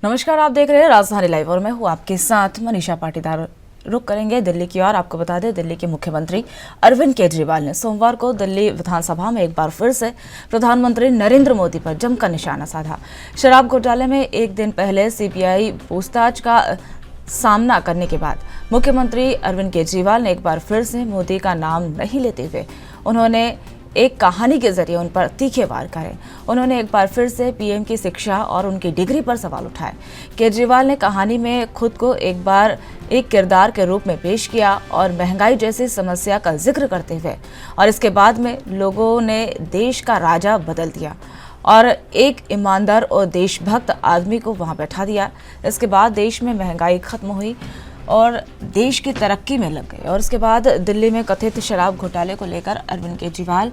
नमस्कार, आप देख रहे हैं राजधानी लाइव और मैं हूं आपके साथ मनीषा पाटीदार। रुक करेंगे दिल्ली की ओर। आपको बता दें, दिल्ली के मुख्यमंत्री अरविंद केजरीवाल ने सोमवार को दिल्ली विधानसभा में एक बार फिर से प्रधानमंत्री नरेंद्र मोदी पर जमकर निशाना साधा। शराब घोटाले में एक दिन पहले सीबीआई पूछताछ का सामना करने के बाद मुख्यमंत्री अरविंद केजरीवाल ने एक बार फिर से मोदी का नाम नहीं लेते हुए उन्होंने एक कहानी के जरिए उन पर तीखे वार करे। उन्होंने एक बार फिर से पीएम की शिक्षा और उनकी डिग्री पर सवाल उठाए। केजरीवाल ने कहानी में खुद को एक बार एक किरदार के रूप में पेश किया और महंगाई जैसी समस्या का जिक्र करते हुए और इसके बाद में लोगों ने देश का राजा बदल दिया और एक ईमानदार और देशभक्त आदमी को वहां बैठा दिया। इसके बाद देश में महंगाई खत्म हुई और देश की तरक्की में लग गए। और उसके बाद दिल्ली में कथित शराब घोटाले को लेकर अरविंद केजरीवाल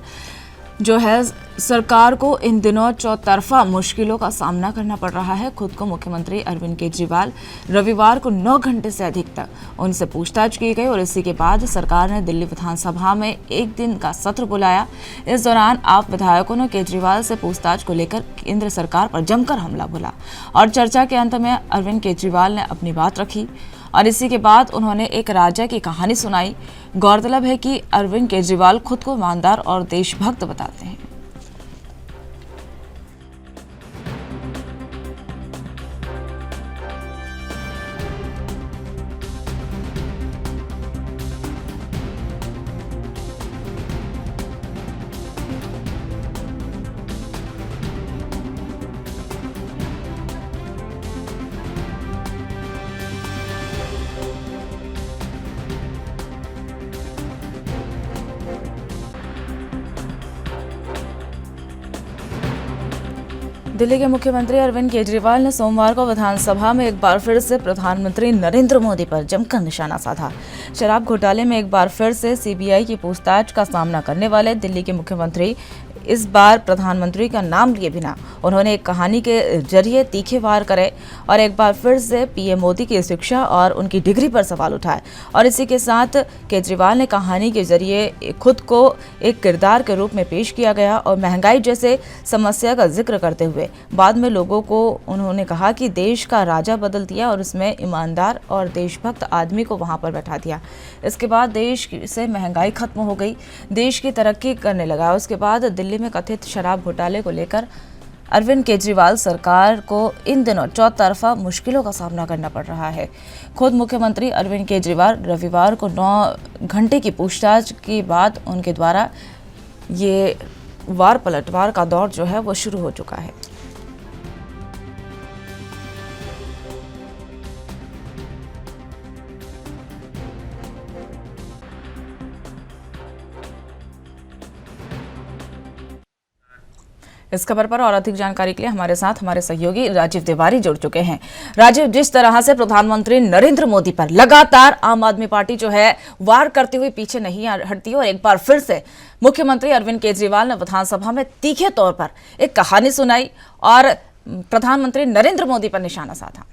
जो है सरकार को इन दिनों चौतरफा मुश्किलों का सामना करना पड़ रहा है। खुद को मुख्यमंत्री अरविंद केजरीवाल रविवार को 9 घंटे से अधिक तक उनसे पूछताछ की गई और इसी के बाद सरकार ने दिल्ली विधानसभा में एक दिन का सत्र बुलाया। इस दौरान आप विधायकों ने केजरीवाल से पूछताछ को लेकर केंद्र सरकार पर जमकर हमला बोला और चर्चा के अंत में अरविंद केजरीवाल ने अपनी बात रखी और इसी के बाद उन्होंने एक राजा की कहानी सुनाई। गौरतलब है कि अरविंद केजरीवाल खुद को ईमानदार और देशभक्त बताते हैं। दिल्ली के मुख्यमंत्री अरविंद केजरीवाल ने सोमवार को विधानसभा में एक बार फिर से प्रधानमंत्री नरेंद्र मोदी पर जमकर निशाना साधा। शराब घोटाले में एक बार फिर से सीबीआई की पूछताछ का सामना करने वाले दिल्ली के मुख्यमंत्री इस बार प्रधानमंत्री का नाम लिए बिना उन्होंने एक कहानी के जरिए तीखे वार करे और एक बार फिर से पीएम मोदी की शिक्षा और उनकी डिग्री पर सवाल उठाए और इसी के साथ केजरीवाल ने कहानी के जरिए खुद को एक किरदार के रूप में पेश किया गया और महंगाई जैसे समस्या का जिक्र करते हुए बाद में लोगों को उन्होंने कहा कि देश का राजा बदल दिया और इसमें ईमानदार और देशभक्त आदमी को वहां पर बैठा दिया। इसके बाद देश से महंगाई खत्म हो गई, देश की तरक्की करने लगा। उसके बाद दिल्ली में कथित शराब घोटाले को लेकर अरविंद केजरीवाल सरकार को इन दिनों चौतरफा मुश्किलों का सामना करना पड़ रहा है। खुद मुख्यमंत्री अरविंद केजरीवाल रविवार को 9 घंटे की पूछताछ के बाद उनके द्वारा ये वार पलटवार का दौर जो है वो शुरू हो चुका है। इस खबर पर और अधिक जानकारी के लिए हमारे साथ हमारे सहयोगी राजीव तिवारी जुड़ चुके हैं। राजीव, जिस तरह से प्रधानमंत्री नरेंद्र मोदी पर लगातार आम आदमी पार्टी जो है वार करते हुए पीछे नहीं हटती और एक बार फिर से मुख्यमंत्री अरविंद केजरीवाल ने विधानसभा में तीखे तौर पर एक कहानी सुनाई और प्रधानमंत्री नरेंद्र मोदी पर निशाना साधा।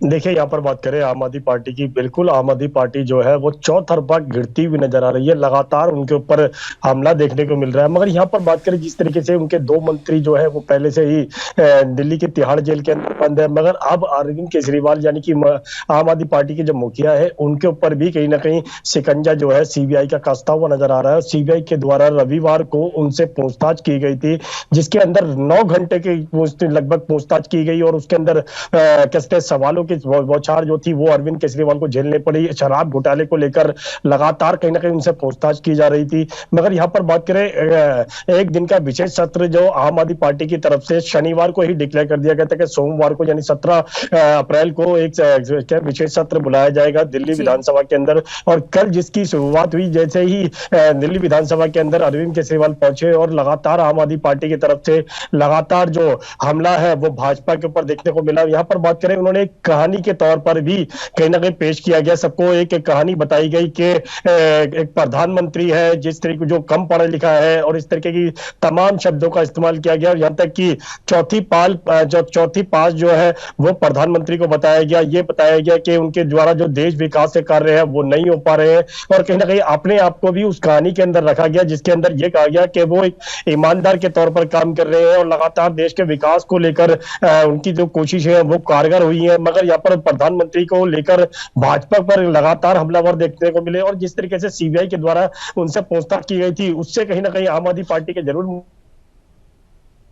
देखिए, यहाँ पर बात करें आम आदमी पार्टी की, बिल्कुल आम आदमी पार्टी जो है वो चौतरफा गिरती हुई नजर आ रही है। लगातार उनके ऊपर हमला देखने को मिल रहा है। मगर यहाँ पर बात करें जिस तरीके से उनके 2 मंत्री जो है वो पहले से ही दिल्ली की तिहाड़ जेल के अंदर बंद है, मगर अब अरविंद केजरीवाल यानी कि आम आदमी पार्टी के जो मुखिया है उनके ऊपर भी कहीं ना कहीं शिकंजा जो है सीबीआई का कसता हुआ नजर आ रहा है। सीबीआई के द्वारा रविवार को उनसे पूछताछ की गई थी, जिसके अंदर 9 घंटे की लगभग पूछताछ की गई और उसके अंदर कैसे सवालों की बौछार जो थी वो अरविंद केजरीवाल को झेलने पड़ी। शराब घोटाले को लेकर लगातार कहीं ना कहीं उनसे पूछताछ की जा रही थी। मगर यहाँ पर बात करें एक दिन का विशेष सत्र जो आम आदमी पार्टी की तरफ से शनिवार को ही डिक्लेयर कर दिया गया था कि सोमवार को यानी 17 अप्रैल को एक विशेष सत्र बुलाया जाएगा दिल्ली विधानसभा के अंदर। और कल जिसकी शुरुआत हुई, जैसे ही दिल्ली विधानसभा के अंदर अरविंद केजरीवाल पहुंचे और लगातार आम आदमी पार्टी की तरफ से लगातार जो हमला है वो भाजपा के ऊपर देखने को मिला। यहाँ पर बात करें, उन्होंने एक कहानी के तौर पर भी कहीं ना कहीं पेश किया गया। सबको एक एक कहानी बताई गई कि एक प्रधानमंत्री है जिस तरीके जो कम पढ़ा लिखा है, और इस तरीके की तमाम शब्दों का इस्तेमाल किया गया। और यहाँ तक कि चौथी पास जो है वो प्रधानमंत्री को बताया गया। ये बताया गया कि उनके द्वारा जो देश विकास के कार्य है वो नहीं हो पा रहे हैं, और कहीं ना कहीं अपने आप को भी उस कहानी के अंदर रखा गया, जिसके अंदर ये कहा गया कि वो एक ईमानदार के तौर पर काम कर रहे हैं और लगातार देश के विकास को लेकर उनकी जो कोशिशें हैं वो कारगर हुई हैं। मगर यहाँ पर प्रधानमंत्री को लेकर भाजपा पर लगातार हमलावर देखने को मिले, और जिस तरीके से सीबीआई के द्वारा उनसे पूछताछ की गई थी उससे कहीं ना कहीं आम आदमी पार्टी के जरूर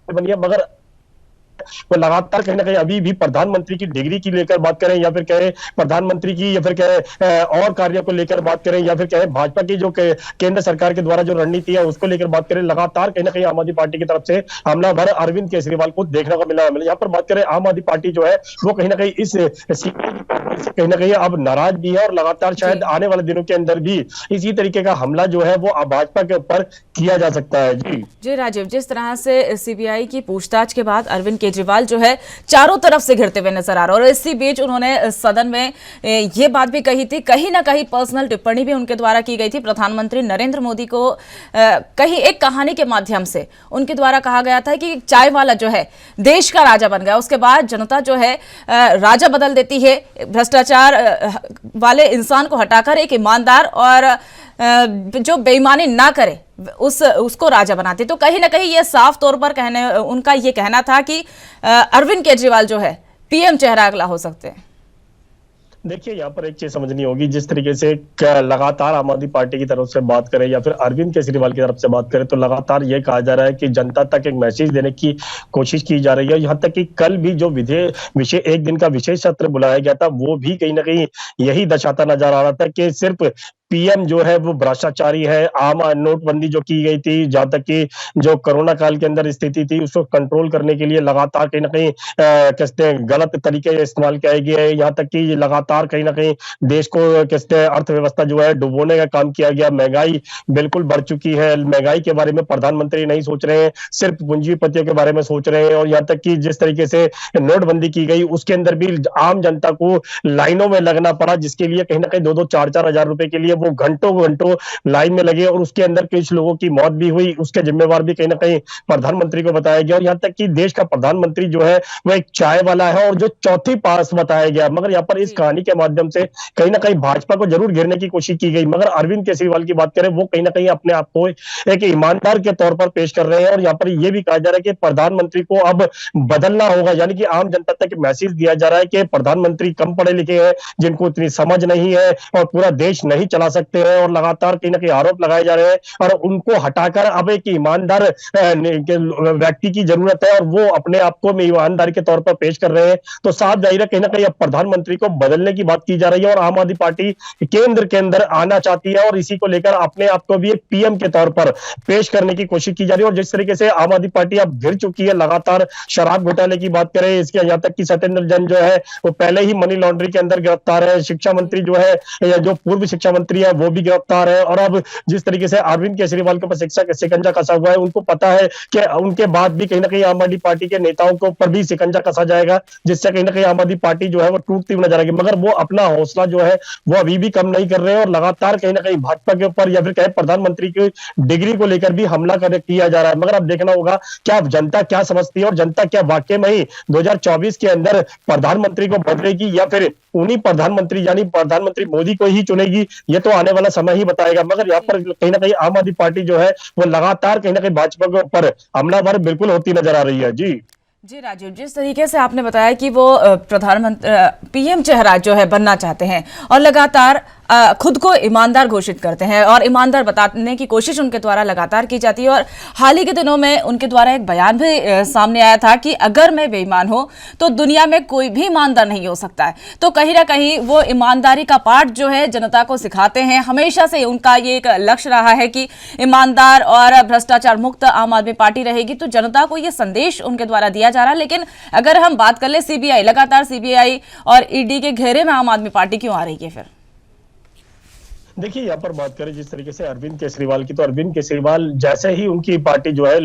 बनी है। मगर वो लगातार कहीं ना कहीं अभी भी प्रधानमंत्री की डिग्री की लेकर बात करें, या फिर कहें प्रधानमंत्री की, या फिर कहें और कार्यों को लेकर बात करें, या फिर कहें भाजपा की जो केंद्र सरकार के द्वारा जो रणनीति है उसको लेकर बात करें, लगातार कहीं ना कहीं आम आदमी पार्टी की तरफ से हमलावर अरविंद केजरीवाल को देखने को मिला। यहाँ पर बात करें आम आदमी पार्टी जो है वो कहीं ना कहीं इस कहीं ना कहीं अब नाराज भी है, और लगातार शायद आने वाले दिनों के अंदर भी इसी तरीके का हमला जो है वो भाजपा के ऊपर किया जा सकता है। जी राजीव, जिस तरह से सीबीआई की पूछताछ के बाद अरविंद केजरीवाल जो है चारों तरफ से घिरते हुए नजर आ रहा है, और इसी बीच उन्होंने सदन में ये बात भी कही थी, कहीं ना कहीं पर्सनल टिप्पणी भी उनके द्वारा की गई थी। प्रधानमंत्री नरेंद्र मोदी को कहीं एक कहानी के माध्यम से उनके द्वारा कहा गया था कि चाय वाला जो है देश का राजा बन गया, उसके बाद जनता जो है राजा बदल देती है, भ्रष्टाचार वाले इंसान को हटाकर एक ईमानदार और जो बेईमानी ना करे उसको राजा बनाते। तो कहीं ना कहीं ये साफ तौर पर उनका ये कहना था कि अरविंद केजरीवाल जो है पीएम चेहरा अगला हो सकते हैं। देखिए, यहाँ पर एक चीज समझनी होगी, जिस तरीके से लगातार आम आदमी पार्टी की तरफ से बात करें या फिर अरविंद केजरीवाल की तरफ से बात करें, तो लगातार ये कहा जा रहा है कि जनता तक एक मैसेज देने की कोशिश की जा रही है। यहाँ तक कि कल भी जो विषय एक दिन का विशेष सत्र बुलाया गया था, वो भी कहीं ना कहीं यही दर्शाता नजर आ रहा था कि सिर्फ पीएम जो है वो भ्रष्टाचारी है। आम नोटबंदी जो की गई थी, जहां तक कि जो कोरोना काल के अंदर स्थिति थी उसको कंट्रोल करने के लिए लगातार कहीं ना कहीं कहते हैं गलत तरीके इस्तेमाल किए गए। यहाँ तक कि लगातार कहीं ना कहीं देश को कहते हैं अर्थव्यवस्था जो है डुबोने का काम किया गया। महंगाई बिल्कुल बढ़ चुकी है। महंगाई के बारे में प्रधानमंत्री नहीं सोच रहे हैं, सिर्फ पूंजीपतियों के बारे में सोच रहे हैं। और यहाँ तक कि जिस तरीके से नोटबंदी की गई उसके अंदर भी आम जनता को लाइनों में लगना पड़ा, जिसके लिए कहीं ना कहीं 2-2, 4-4 हजार रुपए के लिए वो घंटों लाइन में लगे, और उसके अंदर कुछ लोगों की मौत भी हुई। उसके जिम्मेवार भी कहीं ना कहीं प्रधानमंत्री को बताया गया। और यहाँ तक कि देश का प्रधानमंत्री जो है वो एक चाय वाला है, और जो चौथी पास बताया गया। मगर यहाँ पर इस कहानी के माध्यम से कहीं ना कहीं भाजपा को जरूर घेरने की कोशिश की गई। मगर अरविंद केजरीवाल की बात करें, वो कहीं ना कहीं अपने आप को एक ईमानदार के तौर पर पेश कर रहे हैं। और यहाँ पर यह भी कहा जा रहा है कि प्रधानमंत्री को अब बदलना होगा, यानी कि आम जनता तक मैसेज दिया जा रहा है कि प्रधानमंत्री कम पढ़े लिखे हैं, जिनको इतनी समझ नहीं है और पूरा देश नहीं चला सकते हैं। और लगातार कहीं ना कहीं आरोप लगाए जा रहे हैं, और उनको हटाकर अब एक ईमानदार व्यक्ति की जरूरत है, और वो अपने आप को ईमानदार के तौर पर पेश कर रहे हैं। तो साफ जाहिर है कहीं ना कहीं अब प्रधानमंत्री को बदलने की बात की जा रही है, और आम आदमी पार्टी केंद्र के अंदर आना चाहती है, और इसी को लेकर अपने आप को भी एक पीएम के तौर पर पेश करने की कोशिश की जा रही है। और जिस तरीके से आम आदमी पार्टी अब घिर चुकी है, लगातार शराब घोटाले की बात करें, इसके यहाँ तक कि सत्येंद्र जैन जो है वो पहले ही मनी लॉन्ड्रिंग के अंदर गिरफ्तार है। शिक्षा मंत्री जो है, जो पूर्व शिक्षा मंत्री है, वो भी गिरफ्तार है। और अब जिस तरीके से अरविंद केजरीवाल के ऊपर शिकंजा कसा हुआ है, उनको पता है कि उनके बाद भी कहीं ना कहीं आम आदमी पार्टी के नेताओं के ऊपर भी शिकंजा कसा जाएगा, जिससे कहीं ना कहीं आम आदमी पार्टी जो है वो टूटती हुई नजर आएगी। मगर वो अपना हौसला जो है वो अभी भी कम नहीं कर रहे हैं, और लगातार कहीं ना कहीं भाजपा के ऊपर या फिर कहे प्रधानमंत्री की डिग्री को लेकर भी हमला किया जा रहा है। मगर अब देखना होगा क्या जनता क्या समझती है, और जनता क्या वाकई में ही 2024 के अंदर प्रधानमंत्री को बदलेगी, या फिर उन्हीं प्रधानमंत्री यानी प्रधानमंत्री मोदी को ही चुनेगी। ये तो आने वाला समय ही बताएगा। मगर यहाँ पर कहीं ना कहीं आम आदमी पार्टी जो है वो लगातार कहीं ना कहीं भाजपा के ऊपर हमलावर बिल्कुल होती नजर आ रही है। जी राजीव, जिस तरीके से आपने बताया कि वो प्रधानमंत्री पीएम चेहरा जो है बनना चाहते हैं, और लगातार खुद को ईमानदार घोषित करते हैं, और ईमानदार बताने की कोशिश उनके द्वारा लगातार की जाती है। और हाल ही के दिनों में उनके द्वारा एक बयान भी सामने आया था कि अगर मैं बेईमान हूं तो दुनिया में कोई भी ईमानदार नहीं हो सकता है। तो कहीं ना कहीं वो ईमानदारी का पाठ जो है जनता को सिखाते हैं। हमेशा से उनका ये एक लक्ष्य रहा है कि ईमानदार और भ्रष्टाचार मुक्त आम आदमी पार्टी रहेगी। तो जनता को ये संदेश उनके द्वारा दिया जा रहा है। लेकिन अगर हम बात कर ले सीबीआई, लगातार सीबीआई और ईडी के घेरे में आम आदमी पार्टी क्यों आ रही है फिर? देखिए, यहाँ पर बात करें जिस तरीके से अरविंद केजरीवाल की, तो अरविंद केजरीवाल जैसे ही उनकी पार्टी जो है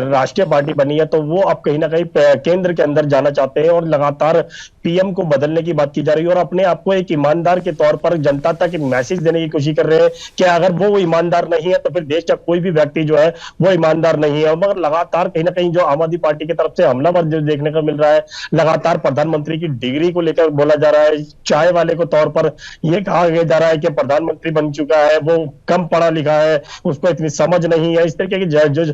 राष्ट्रीय पार्टी बनी है, तो वो अब कहीं ना कहीं केंद्र के अंदर जाना चाहते हैं और लगातार पीएम को बदलने की बात की जा रही है और अपने आप को एक ईमानदार के तौर पर जनता तक एक मैसेज देने की कोशिश कर रहे हैं कि अगर वो ईमानदार नहीं है तो फिर देश का कोई भी व्यक्ति जो है वो ईमानदार नहीं है। मगर लगातार कहीं ना कहीं जो आम आदमी पार्टी की तरफ से हमलावर जो देखने को मिल रहा है, लगातार प्रधानमंत्री की डिग्री को लेकर बोला जा रहा है, चाय वाले को तौर पर यह कहा जा रहा है कि प्रधानमंत्री बन चुका है, वो कम पढ़ा लिखा है, उसको इतनी समझ नहीं है, इस तरीके की जो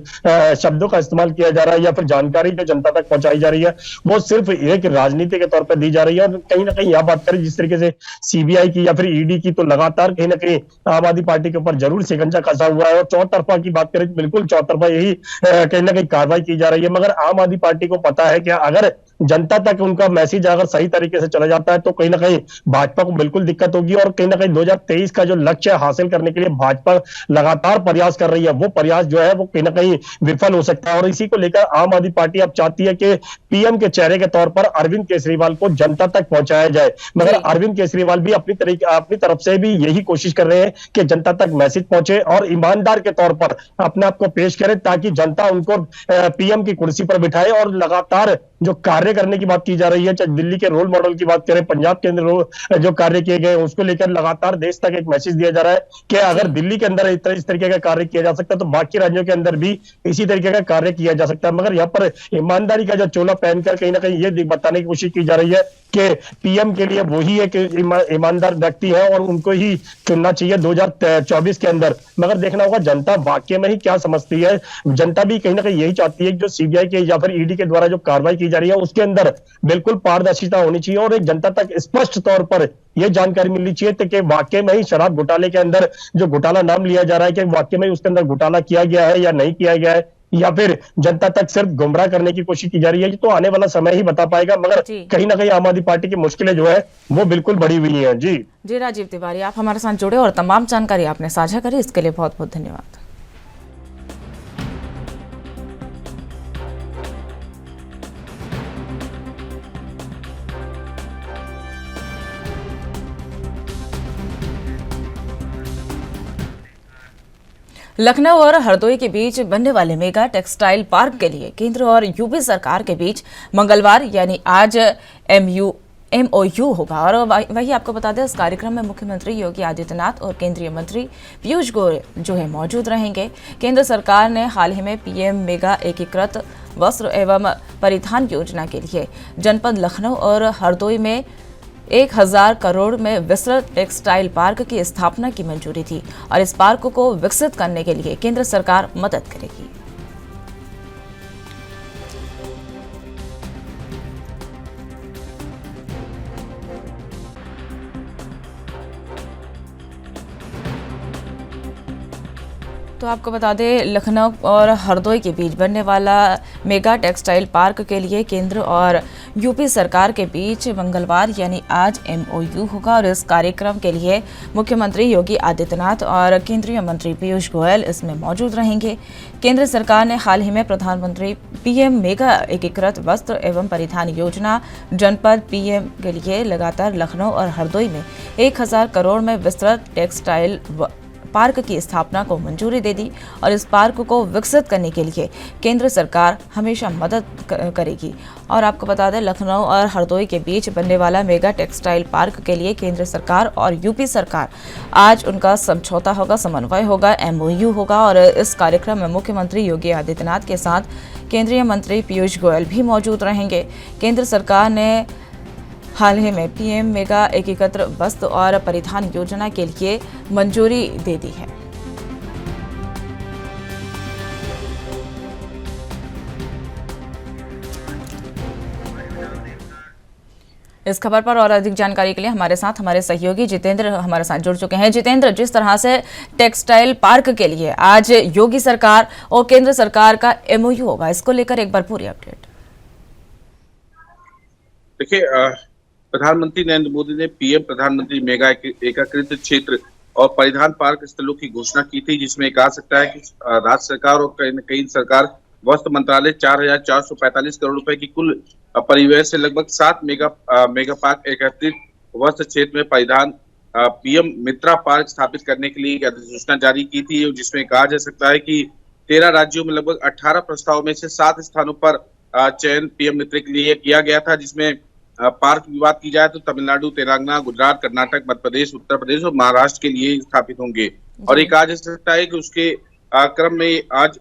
शब्दों का इस्तेमाल किया जा रहा है या फिर जानकारी जो जनता तक पहुंचाई जा रही है वो सिर्फ एक राजनीति के तौर पर दी जा रही है। और कहीं ना कहीं यह बात करें जिस तरीके से सीबीआई की या फिर ईडी की, तो लगातार कहीं ना कहीं आम आदमी पार्टी के ऊपर जरूर शिकंजा कसा हुआ है और चौतरफा की बात करें तो बिल्कुल चौतरफा यही कहीं ना कहीं कार्रवाई की जा रही है। मगर आम आदमी पार्टी को पता है कि अगर जनता तक उनका मैसेज अगर सही तरीके से चला जाता है तो कहीं ना कहीं भाजपा को बिल्कुल दिक्कत होगी और कहीं ना कहीं 2023 का जो लक्ष्य हासिल करने के लिए भाजपा लगातार प्रयास कर रही है, वो प्रयास जो है वो कहीं ना कहीं विफल हो सकता है। और इसी को लेकर आम आदमी पार्टी अब चाहती है कि पीएम के चेहरे के तौर पर अरविंद केजरीवाल को जनता तक पहुंचाया जाए। मगर अरविंद केजरीवाल भी अपनी तरफ से भी यही कोशिश कर रहे हैं कि जनता तक मैसेज पहुंचे और ईमानदार के तौर पर अपने आप को पेश करे ताकि जनता उनको पीएम की कुर्सी पर बिठाए। और लगातार जो कार्य करने की बात की जा रही है, चाहे दिल्ली के रोल मॉडल की बात करें, पंजाब के अंदर जो कार्य किए गए उसको लेकर लगातार देश तक एक मैसेज दिया जा रहा है कि अगर दिल्ली के अंदर इस तरीके का कार्य किया जा सकता है तो बाकी राज्यों के अंदर भी इसी तरीके का कार्य किया जा सकता है। मगर यहाँ पर ईमानदारी का जो चोला पहनकर कहीं ना कहीं ये बताने की कोशिश की जा रही है कि पीएम के लिए वही एक ईमानदार व्यक्ति है और उनको ही चुनना चाहिए 2024 के अंदर। मगर देखना होगा जनता वाकई में ही क्या समझती है। जनता भी कहीं ना कहीं यही चाहती है कि जो सीबीआई के या फिर ईडी के द्वारा जो कार्रवाई की जा रही है उसके अंदर बिल्कुल पारदर्शिता होनी चाहिए और एक जनता तक स्पष्ट तौर पर यह जानकारी मिलनी चाहिए कि वाकई में ही शराब घोटाले के अंदर जो घोटाला नाम लिया जा रहा है कि वाकई में उसके अंदर घोटाला किया गया है या नहीं किया गया है, या फिर जनता तक सिर्फ गुमराह करने की कोशिश की जा रही है, तो आने वाला समय ही बता पाएगा। मगर कहीं ना कहीं आम आदमी पार्टी की मुश्किलें जो है वो बिल्कुल बढ़ी हुई हैं। जी राजीव तिवारी, आप हमारे साथ जुड़े और तमाम जानकारी आपने साझा करी, इसके लिए बहुत बहुत धन्यवाद। लखनऊ और हरदोई के बीच बनने वाले मेगा टेक्सटाइल पार्क के लिए केंद्र और यूपी सरकार के बीच मंगलवार यानी आज MOU होगा। और वही आपको बता दें, इस कार्यक्रम में मुख्यमंत्री योगी आदित्यनाथ और केंद्रीय मंत्री पीयूष गोयल जो है मौजूद रहेंगे। केंद्र सरकार ने हाल ही में पीएम मेगा एकीकृत वस्त्र एवं परिधान योजना के लिए जनपद लखनऊ और हरदोई में 1000 करोड़ में विस्तृत टेक्सटाइल पार्क की स्थापना की मंजूरी थी और इस पार्क को विकसित करने के लिए केंद्र सरकार मदद करेगी। तो आपको बता दें, लखनऊ और हरदोई के बीच बनने वाला मेगा टेक्सटाइल पार्क के लिए केंद्र और यूपी सरकार के बीच मंगलवार यानी आज MOU होगा और इस कार्यक्रम के लिए मुख्यमंत्री योगी आदित्यनाथ और केंद्रीय मंत्री पीयूष गोयल इसमें मौजूद रहेंगे। केंद्र सरकार ने हाल ही में प्रधानमंत्री पीएम मेगा एकीकृत वस्त्र एवं परिधान योजना जनपद पीएम के लिए लगातार लखनऊ और हरदोई में 1000 करोड़ में विस्तृत टेक्सटाइल पार्क की स्थापना को मंजूरी दे दी और इस पार्क को विकसित करने के लिए केंद्र सरकार हमेशा मदद करेगी। और आपको बता दें, लखनऊ और हरदोई के बीच बनने वाला मेगा टेक्सटाइल पार्क के लिए केंद्र सरकार और यूपी सरकार आज उनका समझौता होगा, समन्वय होगा, MOU होगा और इस कार्यक्रम में मुख्यमंत्री योगी आदित्यनाथ के साथ केंद्रीय मंत्री पीयूष गोयल भी मौजूद रहेंगे। केंद्र सरकार ने हाल ही में पीएम मेगा एकीकृत वस्त्र और परिधान योजना के लिए मंजूरी दे दी है। इस खबर पर और अधिक जानकारी के लिए हमारे साथ हमारे सहयोगी जितेंद्र हमारे साथ जुड़ चुके हैं। जितेंद्र, जिस तरह से टेक्सटाइल पार्क के लिए आज योगी सरकार और केंद्र सरकार का MOU होगा, इसको लेकर एक बार पूरी अपडेट। देखिए, प्रधानमंत्री नरेंद्र मोदी ने पीएम प्रधानमंत्री मेगा एकीकृत क्षेत्र और परिधान पार्क स्थलों की घोषणा की थी, जिसमें कहा सकता है कि राज्य सरकार और केंद्र सरकार वस्त्र मंत्रालय 4445 करोड़ रुपए की कुल परिव्यय से लगभग 7 मेगा पार्क एकीकृत वस्त्र क्षेत्र में परिधान पीएम मित्रा पार्क स्थापित करने के लिए एक अधिसूचना जारी की थी, जिसमें कहा जा सकता है कि 13 राज्यों में लगभग 18 प्रस्ताव में से 7 स्थानों पर चयन पीएम मित्र के लिए किया गया था, जिसमें पार्क की बात की जाए तो तमिलनाडु, तेलंगाना, गुजरात, कर्नाटक, मध्य प्रदेश, उत्तर प्रदेश और महाराष्ट्र के लिए स्थापित होंगे। और ये कहा जा सकता है कि उसके क्रम में आज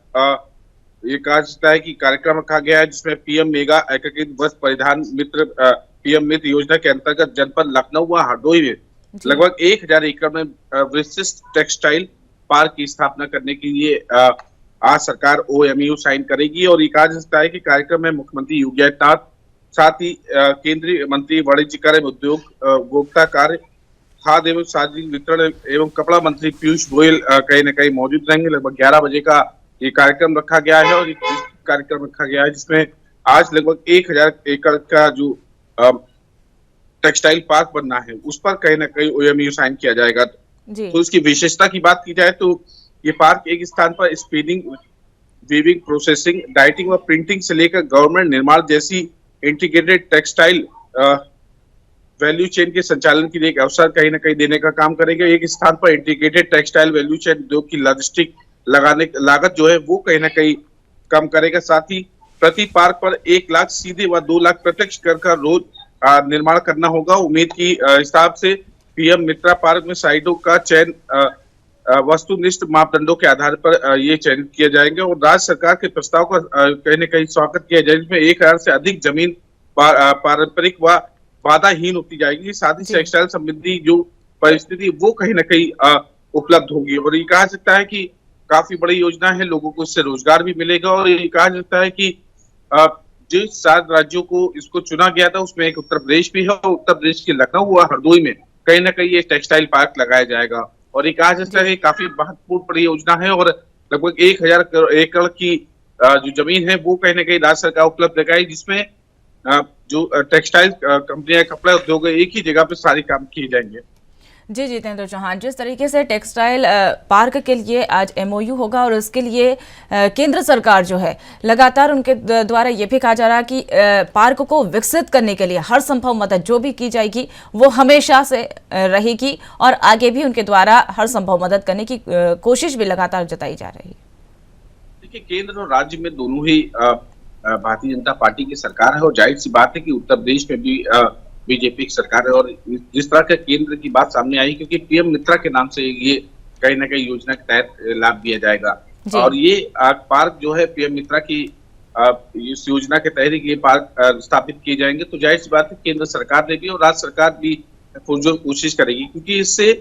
ये कहा जा सकता है कि कार्यक्रम रखा गया है, जिसमें पीएम मेगा एकीकृत वस्त्र परिधान मित्र पीएम मित्र योजना के अंतर्गत जनपद लखनऊ व हरदोई में लगभग 1000 एकड़ में विशिष्ट टेक्सटाइल पार्क की स्थापना करने के लिए आज सरकार OMU साइन करेगी। और ये कहा जा सकता है कि कार्यक्रम में मुख्यमंत्री योगी आदित्यनाथ, साथ ही केंद्रीय मंत्री वाणिज्य कार्य, उद्योग, उपभोक्ता कार्य, खाद्य एवं सार्वजनिक वितरण एवं कपड़ा मंत्री पीयूष गोयल कहीं न कहीं मौजूद रहेंगे। लगभग 11 बजे का ये कार्यक्रम रखा गया है और कार्यक्रम रखा गया है जिसमें आज लगभग 1000 एकड़ का जो टेक्सटाइल पार्क बनना है उस पर कहीं ना कहीं OMU साइन किया जाएगा। तो इसकी विशेषता की बात की जाए तो ये पार्क एक स्थान पर स्पिनिंग, वीविंग, प्रोसेसिंग, डाइटिंग व प्रिंटिंग से लेकर गवर्नमेंट निर्माण जैसी इंटीग्रेटेड टेक्सटाइल वैल्यू चेन के संचालन के लिए एक अवसर कहीं ना कहीं देने का काम करेगा। एक स्थान पर इंटीग्रेटेड टेक्सटाइल वैल्यू चेन उद्योग की लॉजिस्टिक लागत जो है वो कहीं ना कहीं कम करेगा। साथ ही प्रति पार्क पर 1 लाख सीधे व 2 लाख प्रत्यक्ष कर का रोज निर्माण करना होगा। उम्मीद की हिसाब से पीएम मित्रा पार्क में साइटों का चयन वस्तुनिष्ठ मापदंडों के आधार पर ये चयनित किए जाएंगे और राज्य सरकार के प्रस्ताव का कहीं न कहीं स्वागत किया जाएगा, जिसमें 1000 से अधिक जमीन पारंपरिक व बाधाहीन होती जाएगी। साथ ही टेक्सटाइल संबंधी जो परिस्थिति वो कहीं न कहीं उपलब्ध होगी। और ये कहा सकता है कि काफी बड़ी योजना है, लोगों को इससे रोजगार भी मिलेगा। और ये कहा जाता है कि जिस 7 राज्यों को इसको चुना गया था उसमें एक उत्तर प्रदेश भी है और उत्तर प्रदेश के लखनऊ और हरदोई में कहीं ना कहीं ये टेक्सटाइल पार्क लगाया जाएगा। और ये कहा जाता है काफी महत्वपूर्ण परियोजना है और लगभग 1000 एकड़ की जो जमीन है वो कहीं ना कहीं राज्य सरकार उपलब्ध लगाई, जिसमें जो टेक्सटाइल कंपनियां, कपड़ा उद्योग एक ही जगह पे सारे काम किए जाएंगे। जी जितेंद्र चौहान, जिस तरीके से टेक्सटाइल पार्क के लिए आज MOU होगा और उसके लिए केंद्र सरकार जो है लगातार उनके द्वारा ये भी कहा जा रहा है कि पार्क को विकसित करने के लिए हर संभव मदद जो भी की जाएगी वो हमेशा से रहेगी और आगे भी उनके द्वारा हर संभव मदद करने की कोशिश भी लगातार जताई जा रही है। देखिए, केंद्र और राज्य में दोनों ही भारतीय जनता पार्टी की सरकार है और जाहिर सी बात है कि उत्तर प्रदेश में भी बीजेपी की सरकार है। और जिस तरह के केंद्र की बात सामने आई, क्योंकि पीएम मित्रा के नाम से ये कहीं ना कहीं योजना के तहत लाभ दिया जाएगा और ये पार्क जो है पीएम मित्रा की इस योजना के तहत ये पार्क स्थापित किए जाएंगे। तो जाहिर सी बात है केंद्र सरकार ने भी और राज्य सरकार भी पुरजोर कोशिश करेगी, क्योंकि इससे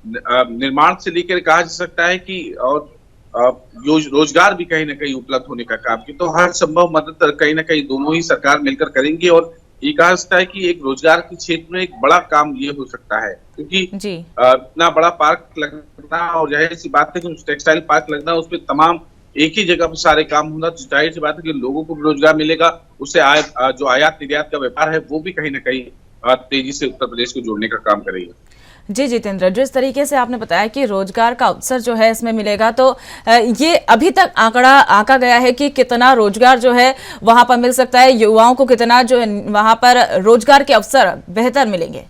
निर्माण से लेकर कहा जा सकता है कि और रोजगार भी कहीं ना कहीं उपलब्ध होने का काम की, तो हर संभव मदद कहीं ना कहीं दोनों ही सरकार मिलकर करेंगी। और ये कहा सकता है कि एक रोजगार के क्षेत्र में एक बड़ा काम ये हो सकता है, क्योंकि इतना बड़ा पार्क लगना और जाहिर सी बात है कि टेक्सटाइल पार्क लगना उसमें तमाम एक ही जगह पर सारे काम होना, तो जाहिर सी बात है कि लोगों को भी रोजगार मिलेगा। उससे जो आयात निर्यात का व्यापार है वो भी कहीं ना कहीं तेजी से उत्तर प्रदेश को जोड़ने का काम करेगा। जी जितेंद्र, जिस तरीके से आपने बताया कि रोजगार का अवसर जो है इसमें मिलेगा, तो ये अभी तक आंकड़ा आंका गया है कि कितना रोजगार जो है वहां पर मिल सकता है, युवाओं को कितना जो वहां पर रोजगार के अवसर बेहतर मिलेंगे?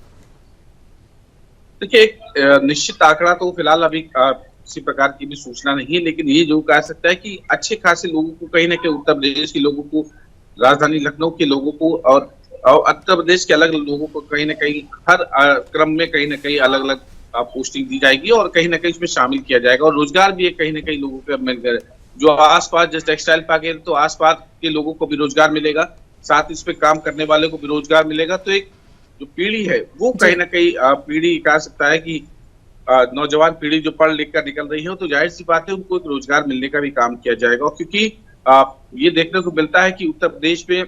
देखिए, एक निश्चित आंकड़ा तो फिलहाल अभी किसी प्रकार की भी सूचना नहीं है, लेकिन ये जो कह सकता है कि अच्छे खासे लोगों को कहीं ना कहीं उत्तर प्रदेश के लोगों को, राजधानी लखनऊ के लोगों को और उत्तर प्रदेश के अलग लोगों को कहीं ना कहीं हर क्रम में कहीं ना कहीं अलग अलग पोस्टिंग दी जाएगी और कहीं ना कहीं इसमें शामिल किया जाएगा। और रोजगार भी कहीं ना कहीं लोगों को मिल जो आसपास जैसे टेक्सटाइल पार्क है तो आसपास के लोगों को भी रोजगार मिलेगा, साथ ही इस पे काम करने वाले को भी रोजगार मिलेगा। तो एक जो पीढ़ी है वो कहीं ना कहीं पीढ़ी कह सकता है कि नौजवान पीढ़ी जो पढ़ लिख कर निकल रही है, तो जाहिर सी बात है उनको एक रोजगार मिलने का भी काम किया जाएगा। क्योंकि ये देखने को मिलता है कि उत्तर प्रदेश में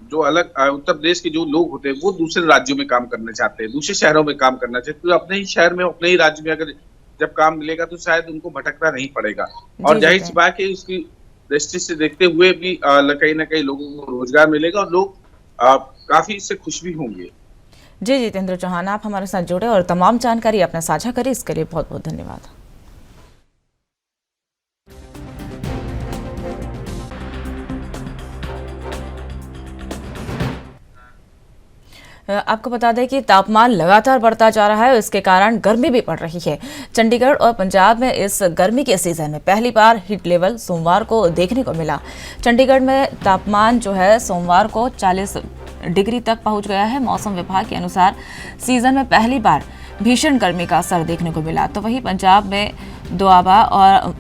जो अलग उत्तर प्रदेश के जो लोग होते हैं वो दूसरे राज्यों में काम करना चाहते हैं, दूसरे शहरों में काम करना चाहते हैं, तो अपने ही शहर में अपने ही राज्य में अगर जब काम मिलेगा तो शायद उनको भटकना नहीं पड़ेगा। और जाहिर सी बात है इसकी दृष्टि से देखते हुए भी कहीं ना कहीं लोगों को रोजगार मिलेगा और लोग काफी इससे खुश भी होंगे। जी जितेंद्र चौहान, आप हमारे साथ जुड़े और तमाम जानकारी आपने साझा करी, इसके लिए बहुत बहुत धन्यवाद। आपको बता दें कि तापमान लगातार बढ़ता जा रहा है, इसके कारण गर्मी भी बढ़ रही है। चंडीगढ़ और पंजाब में इस गर्मी के सीजन में पहली बार हीट लेवल सोमवार को देखने को मिला। चंडीगढ़ में तापमान जो है सोमवार को 40 डिग्री तक पहुंच गया है। मौसम विभाग के अनुसार सीजन में पहली बार भीषण गर्मी का असर देखने को मिला। तो वहीं पंजाब में दोआबा और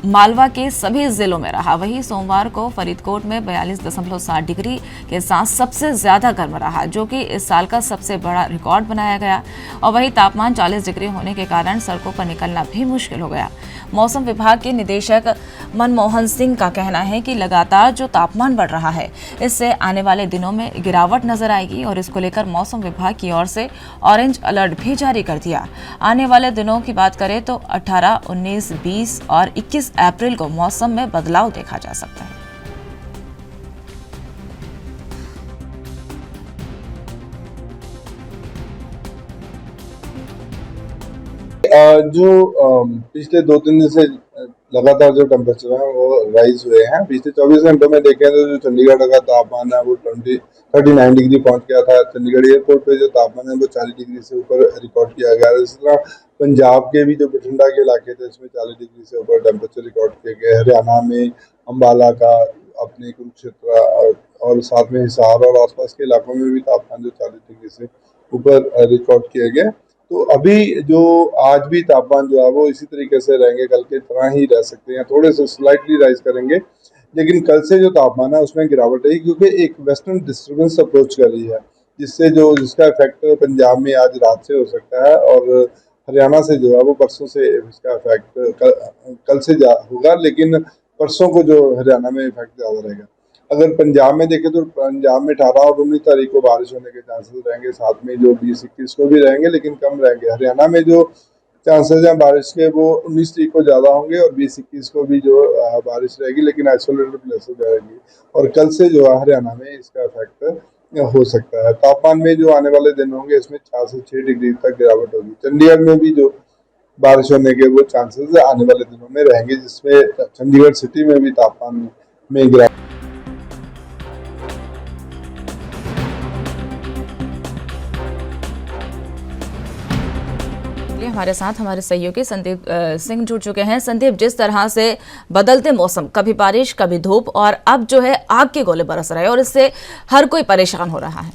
मालवा के सभी जिलों में रहा। वहीं सोमवार को फरीदकोट में 42.7 डिग्री के साथ सबसे ज्यादा गर्म रहा, जो कि इस साल का सबसे बड़ा रिकॉर्ड बनाया गया। और वहीं तापमान 40 डिग्री होने के कारण सड़कों पर निकलना भी मुश्किल हो गया। मौसम विभाग के निदेशक मनमोहन सिंह का कहना है कि लगातार जो तापमान बढ़ रहा है, इससे आने वाले दिनों में गिरावट नजर आएगी और इसको लेकर मौसम विभाग की ओर से ऑरेंज अलर्ट भी जारी कर दिया। आने वाले दिनों की बात करें तो 18, 19, 20 और 21 अप्रैल को मौसम में बदलाव देखा जा सकता है। जो पिछले 2-3 दिन से लगातार जो टेम्परेचर है वो राइज हुए हैं। पिछले 24 घंटों में देखें तो जो चंडीगढ़ का तापमान है वो 39 डिग्री पहुंच गया था। चंडीगढ़ एयरपोर्ट पे जो तापमान है वो 40 डिग्री से ऊपर रिकॉर्ड किया गया। इस तरह पंजाब के भी जो बठिंडा के इलाके थे इसमें 40 डिग्री से ऊपर टेम्परेचर रिकॉर्ड किए गए। हरियाणा में अम्बाला का, अपने कुरुक्षेत्र और साथ में हिसार और आसपास के इलाकों में भी तापमान जो 40 डिग्री से ऊपर रिकॉर्ड किए गए। तो अभी जो आज भी तापमान जो है वो इसी तरीके से रहेंगे, कल के तरह ही रह सकते हैं, थोड़े से स्लाइटली राइज करेंगे, लेकिन कल से जो तापमान है उसमें गिरावट है क्योंकि एक वेस्टर्न डिस्टर्बेंस अप्रोच कर रही है, जिसका इफेक्ट पंजाब में आज रात से हो सकता है और हरियाणा से जो है वो परसों से इसका इफेक्ट कल से होगा, लेकिन परसों को जो हरियाणा में इफेक्ट ज़्यादा रहेगा। अगर पंजाब में देखें तो पंजाब में 18 और 19 तारीख को बारिश होने के चांसेस रहेंगे, साथ में जो 20-21 को भी रहेंगे, लेकिन कम रहेंगे। हरियाणा में जो चांसेस हैं बारिश के वो 19 तारीख को ज़्यादा होंगे और 20-21 को भी जो बारिश रहेगी, लेकिन आइसोलेटेड प्लेसेस रहेगी। और कल से जो है हरियाणा में इसका इफेक्ट हो सकता है। तापमान में जो आने वाले दिन होंगे इसमें 4 से 6 डिग्री तक गिरावट होगी। चंडीगढ़ में भी जो बारिश होने के वो चांसेस आने वाले दिनों में रहेंगे, जिसमें चंडीगढ़ सिटी में भी तापमान में गिरावट। हमारे साथ हमारे सहयोगी संदीप सिंह जुड़ चुके हैं। संदीप, जिस तरह से बदलते मौसम, कभी बारिश कभी धूप और अब जो है आग के गोले बरस रहे हैं और इससे हर कोई परेशान हो रहा है।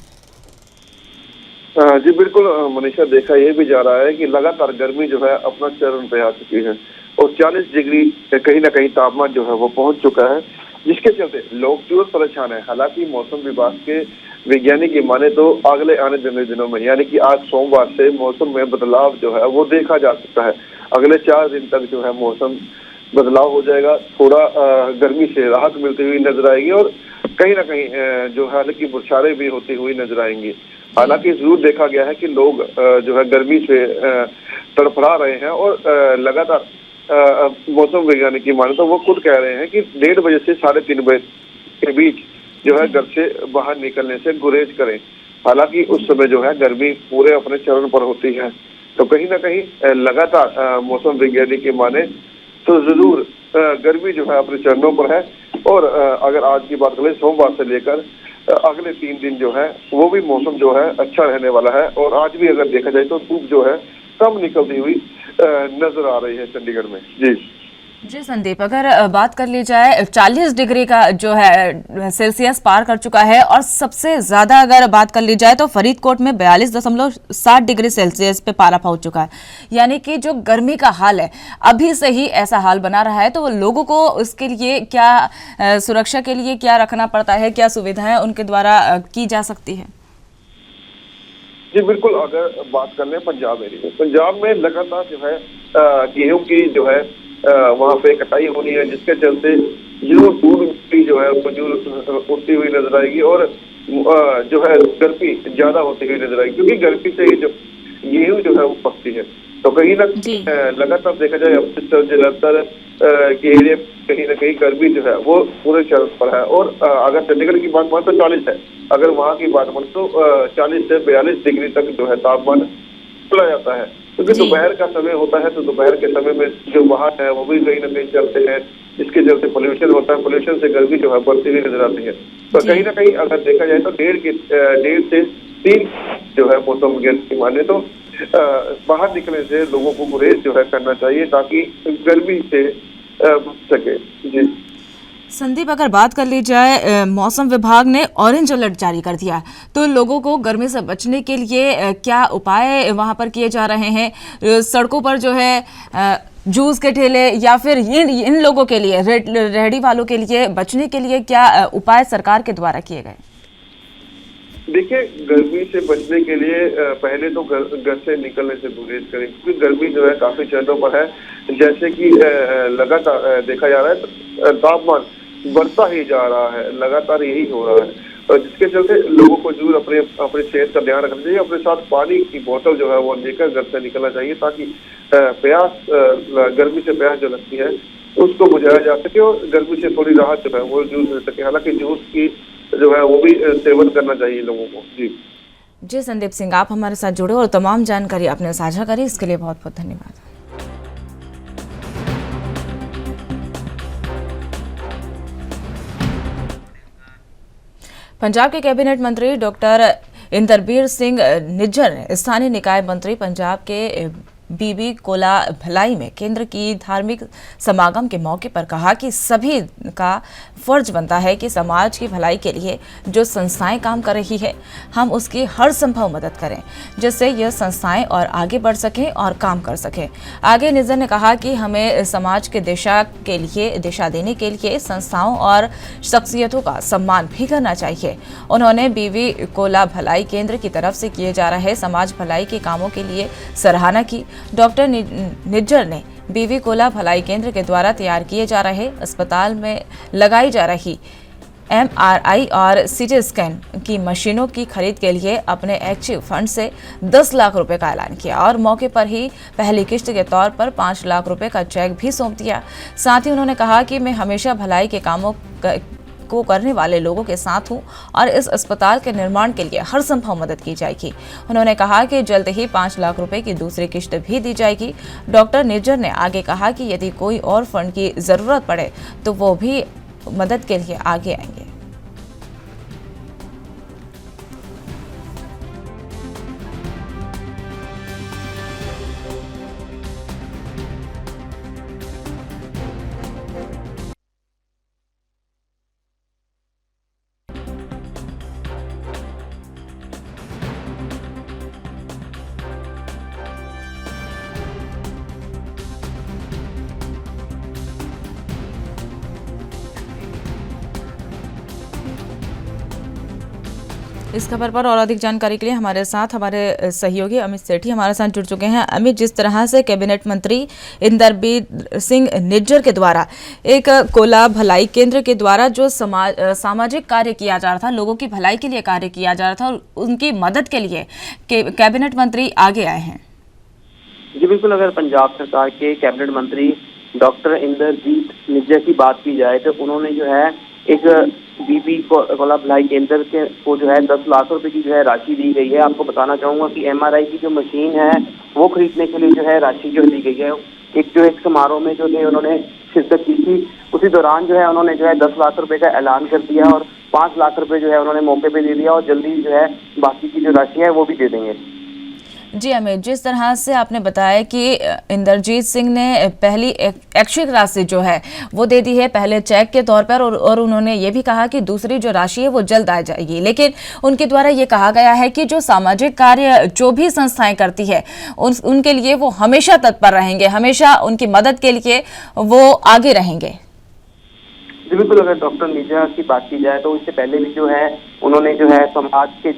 जी बिल्कुल मनीषा, देखा ये भी जा रहा है कि लगातार गर्मी जो है अपना चरम पे आ चुकी है और 40 डिग्री कहीं ना कहीं तापमान जो है वो पहुंच चुका है, जिसके चलते लोग जो परेशान है। हालांकि मौसम विभाग के वैज्ञानिक की माने तो अगले आने दिनों में यानी कि आज सोमवार से मौसम में बदलाव जो है वो देखा जा सकता है। अगले 4 दिन तक जो है मौसम बदलाव हो जाएगा, थोड़ा गर्मी से राहत मिलती हुई नजर आएगी और कहीं ना कहीं जो है हल्की बौछारें भी होती हुई नजर आएंगी। हालांकि जरूर देखा गया है कि लोग जो है गर्मी से तड़फड़ा रहे हैं और लगातार मौसम वैज्ञानिक की माने तो वो खुद कह रहे हैं कि 1:30 बजे से 3:30 बजे के बीच जो है घर से बाहर निकलने से गुरेज करें। हालांकि उस समय जो है गर्मी पूरे अपने चरण पर होती है, तो कहीं ना कहीं लगातार मौसम वैज्ञानिक की माने तो जरूर गर्मी जो है अपने चरणों पर है। और अगर आज की बात करें सोमवार से लेकर अगले 3 दिन जो है वो भी मौसम जो है अच्छा रहने वाला है। और आज भी अगर देखा जाए तो धूप जो है कम निकलती हुई नजर आ रही है चंडीगढ़ में। जी संदीप, अगर बात कर ली जाए 40 डिग्री का जो है सेल्सियस पार कर चुका है और सबसे ज्यादा अगर बात कर ली जाए तो फरीदकोट में 42.7 डिग्री सेल्सियस पे पारा पहुंच चुका है। यानी कि जो गर्मी का हाल है अभी से ही ऐसा हाल बना रहा है, तो लोगों को उसके लिए क्या सुरक्षा के लिए क्या रखना पड़ता है, क्या सुविधाएं उनके द्वारा की जा सकती है? जी बिल्कुल, अगर बात कर लें पंजाब एरिया, पंजाब में लगातार जो है गेहूं की जो है वहाँ पे कटाई होनी है, जिसके चलते जो दूध की जो है उठती हुई नजर आएगी और जो है गर्मी ज्यादा होती हुई नजर आएगी, क्योंकि गर्मी से ही जो गेहूं जो है वो पकती है। तो कहीं ना लगातार देखा जाए अमृतसर जलंधर के एरिया कहीं ना कहीं गर्मी जो है वो पूरे चरण पर है। और अगर चंडीगढ़ की बात माने तो 40 है, अगर वहाँ की बात माने तो 40 से 42 डिग्री तक जो है तापमान चला जाता है, क्योंकि दोपहर का समय होता है। तो दोपहर के समय में जो वाहन है वो भी कहीं ना कहीं चलते हैं, जिसके चलते पोल्यूशन होता है, पोल्यूशन से गर्मी जो है बढ़ती हुई नजर आती है। तो कहीं ना कहीं अगर देखा जाए तो 1.5 से 3 जो है मौसम विज्ञान की माने तो बाहर निकलने से लोगों को गुरेज जो है करना चाहिए ताकि गर्मी से बच सके। जी संदीप, अगर बात कर ली जाए मौसम विभाग ने ऑरेंज अलर्ट जारी कर दिया, तो लोगों को गर्मी से बचने के लिए क्या उपाय वहां पर किए जा रहे हैं? सड़कों पर जो है जूस के ठेले या फिर इन लोगों के लिए, रेहड़ी वालों के लिए बचने के लिए क्या उपाय सरकार के द्वारा किए गए? देखिए, गर्मी से बचने के लिए पहले तो घर से निकलने से गुरेज करें, क्योंकि गर्मी जो है काफी चरणों पर है। जैसे कि लगातार देखा जा रहा है तापमान बढ़ता ही जा रहा है, लगातार यही हो रहा है, और जिसके चलते लोगों को जरूर अपने सेहत का ध्यान रखना चाहिए। अपने साथ पानी की बोतल जो है वो लेकर घर से निकलना चाहिए ताकि प्यास, गर्मी से प्यास जो लगती है उसको बुझाया जा सके और गर्मी से थोड़ी राहत जो है वो जूस मिल सके। हालांकि जूस की जो है वो भी सेवन करना चाहिए लोगों को। जी संदीप सिंह, आप हमारे साथ जुड़े और तमाम जानकारी आपने साझा करी, इसके लिए बहुत बहुत धन्यवाद। पंजाब के कैबिनेट मंत्री डॉक्टर इंदरबीर सिंह निज्जर ने स्थानीय निकाय मंत्री पंजाब के बीबी कोला भलाई में केंद्र की धार्मिक समागम के मौके पर कहा कि सभी का फर्ज बनता है कि समाज की भलाई के लिए जो संस्थाएं काम कर रही है, हम उसकी हर संभव मदद करें जिससे यह संस्थाएं और आगे बढ़ सकें और काम कर सकें। आगे निज्जर ने कहा कि हमें समाज के दिशा देने के लिए संस्थाओं और शख्सियतों का सम्मान भी करना चाहिए। उन्होंने बीबी कोला भलाई केंद्र की तरफ से किए जा रहे समाज भलाई के कामों के लिए सराहना की। डॉक्टर निज्जर ने बीबी कोला भलाई केंद्र के द्वारा तैयार किए जा रहे अस्पताल में लगाई जा रही MRI और CT स्कैन की मशीनों की खरीद के लिए अपने ऐच्छिक फंड से 10 लाख रुपए का ऐलान किया और मौके पर ही पहली किश्त के तौर पर 5 लाख रुपए का चेक भी सौंप दिया। साथ ही उन्होंने कहा कि मैं हमेशा भलाई के कामों को करने वाले लोगों के साथ हूं और इस अस्पताल के निर्माण के लिए हर संभव मदद की जाएगी। उन्होंने कहा कि जल्द ही 5 लाख रुपए की दूसरी किश्त भी दी जाएगी। डॉक्टर निज्जर ने आगे कहा कि यदि कोई और फंड की जरूरत पड़े तो वो भी मदद के लिए आगे आएंगे। इस खबर पर और अधिक जानकारी के लिए हमारे साथ हमारे सहयोगी अमित सेठी हमारे साथ जुड़ चुके हैं। अमित, जिस तरह से कैबिनेट मंत्री इंदरबीर सिंह निज्जर के द्वारा एक कोला भलाई केंद्र के द्वारा जो सामाजिक कार्य किया जा रहा था, लोगों की भलाई के लिए कार्य किया जा रहा था, उनकी मदद के लिए कैबिनेट मंत्री आगे आए हैं। जी बिल्कुल, अगर पंजाब सरकार के कैबिनेट मंत्री डॉक्टर इंदरजीत निज्जर की बात की जाए तो उन्होंने जो है एक बीबी कोला भलाई केंद्र को जो है 10 लाख रुपए की जो है राशि दी गई है। आपको बताना चाहूंगा कि MRI की जो मशीन है वो खरीदने के लिए जो है राशि जो दी गई है। एक समारोह में जो है उन्होंने शिरकत की थी, उसी दौरान जो है उन्होंने जो है 10 लाख रुपए का ऐलान कर दिया और 5 लाख रुपए जो है उन्होंने मौके पे दे दिया और जल्दी जो है बाकी की जो राशि है वो भी दे देंगे। जी अमित, जिस तरह से आपने बताया कि इंदरजीत सिंह ने पहली ऐच्छिक राशि जो है वो दे दी है पहले चेक के तौर पर और उन्होंने ये भी कहा कि दूसरी जो राशि है वो जल्द आ जाएगी, लेकिन उनके द्वारा ये कहा गया है कि जो सामाजिक कार्य जो भी संस्थाएं करती है उनके लिए वो हमेशा तत्पर रहेंगे, हमेशा उनकी मदद के लिए वो आगे रहेंगे। जी बिल्कुल, अगर डॉक्टर निज्जर की बात की जाए तो इससे पहले भी जो है उन्होंने जो है समाज के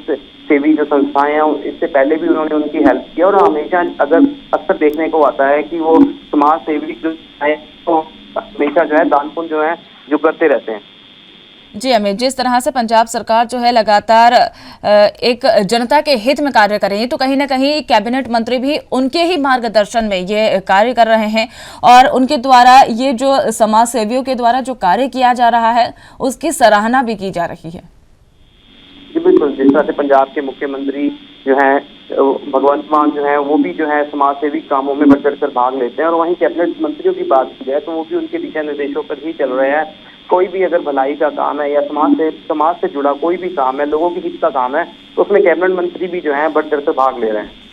सेवी जो संस्थाएं हैं इससे पहले भी उन्होंने उनकी हेल्प की और हमेशा अक्सर देखने को आता है कि वो समाज सेवी जो है तो हमेशा जो है दान पुण्य जो है जो करते रहते हैं। जी अमित, जिस तरह से पंजाब सरकार जो है लगातार एक जनता के हित में कार्य कर रही है, तो कहीं ना कहीं कैबिनेट मंत्री भी उनके ही मार्गदर्शन में ये कार्य कर रहे हैं और उनके द्वारा ये जो समाज सेवियों के द्वारा जो कार्य किया जा रहा है उसकी सराहना भी की जा रही है। जी बिल्कुल, जिस तरह से पंजाब के मुख्यमंत्री जो है भगवंत मान जो है वो भी जो है समाज सेवी कामों में बढ़ चढ़ कर भाग लेते हैं और वहीं कैबिनेट मंत्रियों की बात की जाए तो वो भी उनके दिशा निर्देशों पर ही चल रहे हैं। कोई भी अगर भलाई का काम है या समाज से जुड़ा कोई भी काम है, लोगों के हित का काम है, तो उसमें कैबिनेट मंत्री भी जो है बढ़ चढ़ कर भाग ले रहे हैं।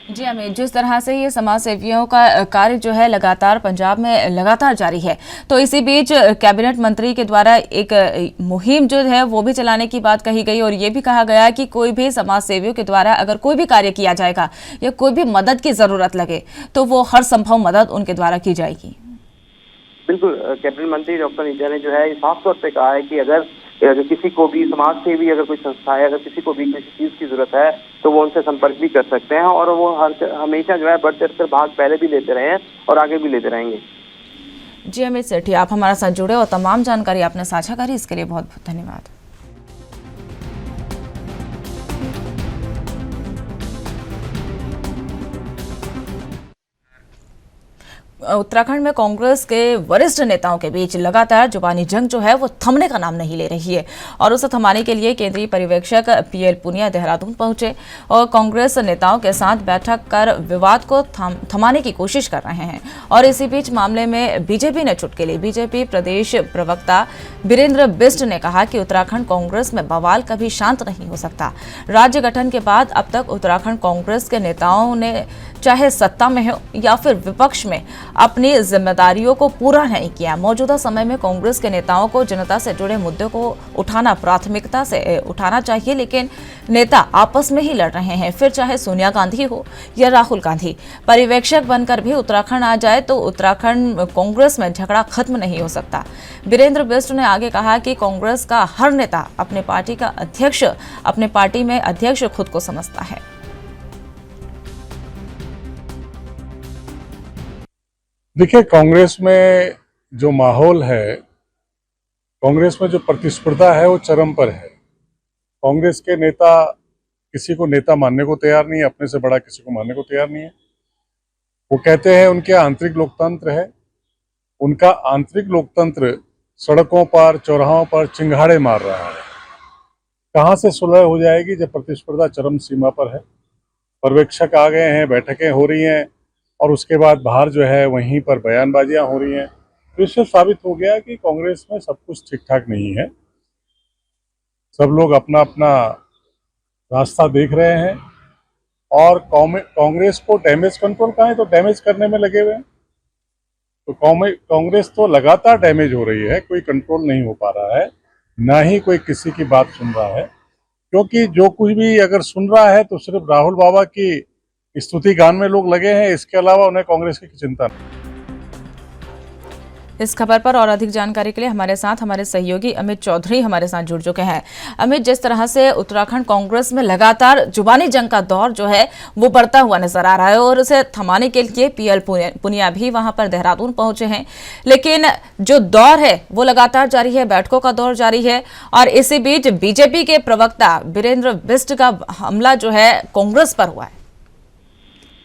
जी अमित, जिस तरह से ये समाज सेवियों का कार्य जो है लगातार पंजाब में लगातार जारी है, तो इसी बीच कैबिनेट मंत्री के द्वारा एक मुहिम जो है वो भी चलाने की बात कही गई और ये भी कहा गया कि कोई भी समाज सेवियों के द्वारा अगर कोई भी कार्य किया जाएगा या कोई भी मदद की जरूरत लगे तो वो हर संभव मदद उनके द्वारा की जाएगी। बिल्कुल, कैबिनेट मंत्री डॉक्टर निजा ने जो है साफ तौर पे कहा है कि अगर किसी को भी समाज से भी अगर कोई संस्था है, अगर किसी को भी किसी चीज की जरूरत है तो वो उनसे संपर्क भी कर सकते हैं और वो हमेशा जो है बढ़ चढ़ कर भाग पहले भी लेते रहे हैं और आगे भी लेते रहेंगे। जी अमित सेठी, आप हमारे साथ जुड़े और तमाम जानकारी आपने साझा करी, इसके लिए बहुत बहुत धन्यवाद। उत्तराखंड में कांग्रेस के वरिष्ठ नेताओं के बीच लगातार जुबानी जंग जो है वो थमने का नाम नहीं ले रही है और उसे थमाने के लिए केंद्रीय पर्यवेक्षक पीएल पुनिया देहरादून पहुंचे और कांग्रेस नेताओं के साथ बैठक कर विवाद को थमाने की कोशिश कर रहे हैं। और इसी बीच मामले में बीजेपी ने चुटकी ली। बीजेपी प्रदेश प्रवक्ता वीरेंद्र बिष्ट ने कहा कि उत्तराखंड कांग्रेस में बवाल कभी शांत नहीं हो सकता। राज्य गठन के बाद अब तक उत्तराखंड कांग्रेस के नेताओं ने चाहे सत्ता में हो या फिर विपक्ष में अपनी जिम्मेदारियों को पूरा नहीं किया। मौजूदा समय में कांग्रेस के नेताओं को जनता से जुड़े मुद्दों को उठाना प्राथमिकता से उठाना चाहिए, लेकिन नेता आपस में ही लड़ रहे हैं, फिर चाहे सोनिया गांधी हो या राहुल गांधी। पर्यवेक्षक बनकर भी उत्तराखंड आ जाए तो उत्तराखंड कांग्रेस में झगड़ा खत्म नहीं हो सकता। वीरेंद्र बिष्ट ने आगे कहा कि कांग्रेस का हर नेता अपने पार्टी में अध्यक्ष खुद को समझता है। देखिए, कांग्रेस में जो माहौल है, कांग्रेस में जो प्रतिस्पर्धा है वो चरम पर है। कांग्रेस के नेता किसी को नेता मानने को तैयार नहीं है, अपने से बड़ा किसी को मानने को तैयार नहीं है। वो कहते हैं उनके आंतरिक लोकतंत्र है। उनका आंतरिक लोकतंत्र सड़कों पर, चौराहों पर चिंगाड़े मार रहा है। कहाँ से सुलह हो जाएगी जब प्रतिस्पर्धा चरम सीमा पर है। पर्यवेक्षक आ गए हैं, बैठकें हो रही हैं और उसके बाद बाहर जो है वहीं पर बयानबाजियां हो रही हैं। तो इससे साबित हो गया कि कांग्रेस में सब कुछ ठीक ठाक नहीं है। सब लोग अपना अपना रास्ता देख रहे हैं और कांग्रेस को डैमेज कंट्रोल कहाँ है तो डैमेज करने में लगे हुए हैं। तो कांग्रेस तो लगातार डैमेज हो रही है, कोई कंट्रोल नहीं हो पा रहा है, ना ही कोई किसी की बात सुन रहा है। क्योंकि जो कुछ भी अगर सुन रहा है तो सिर्फ राहुल बाबा की स्तुति गान में लोग लगे हैं, इसके अलावा उन्हें कांग्रेस की चिंता नहीं। इस खबर पर और अधिक जानकारी के लिए हमारे साथ हमारे सहयोगी अमित चौधरी हमारे साथ जुड़ चुके हैं। अमित, जिस तरह से उत्तराखंड कांग्रेस में लगातार जुबानी जंग का दौर जो है वो बढ़ता हुआ नजर आ रहा है और उसे थमाने के लिए पीएल पुनिया भी वहां पर देहरादून पहुंचे हैं, लेकिन जो दौर है वो लगातार जारी है, बैठकों का दौर जारी है और इसी बीच बीजेपी के प्रवक्ता वीरेंद्र बिष्ट का हमला जो है कांग्रेस पर हुआ है।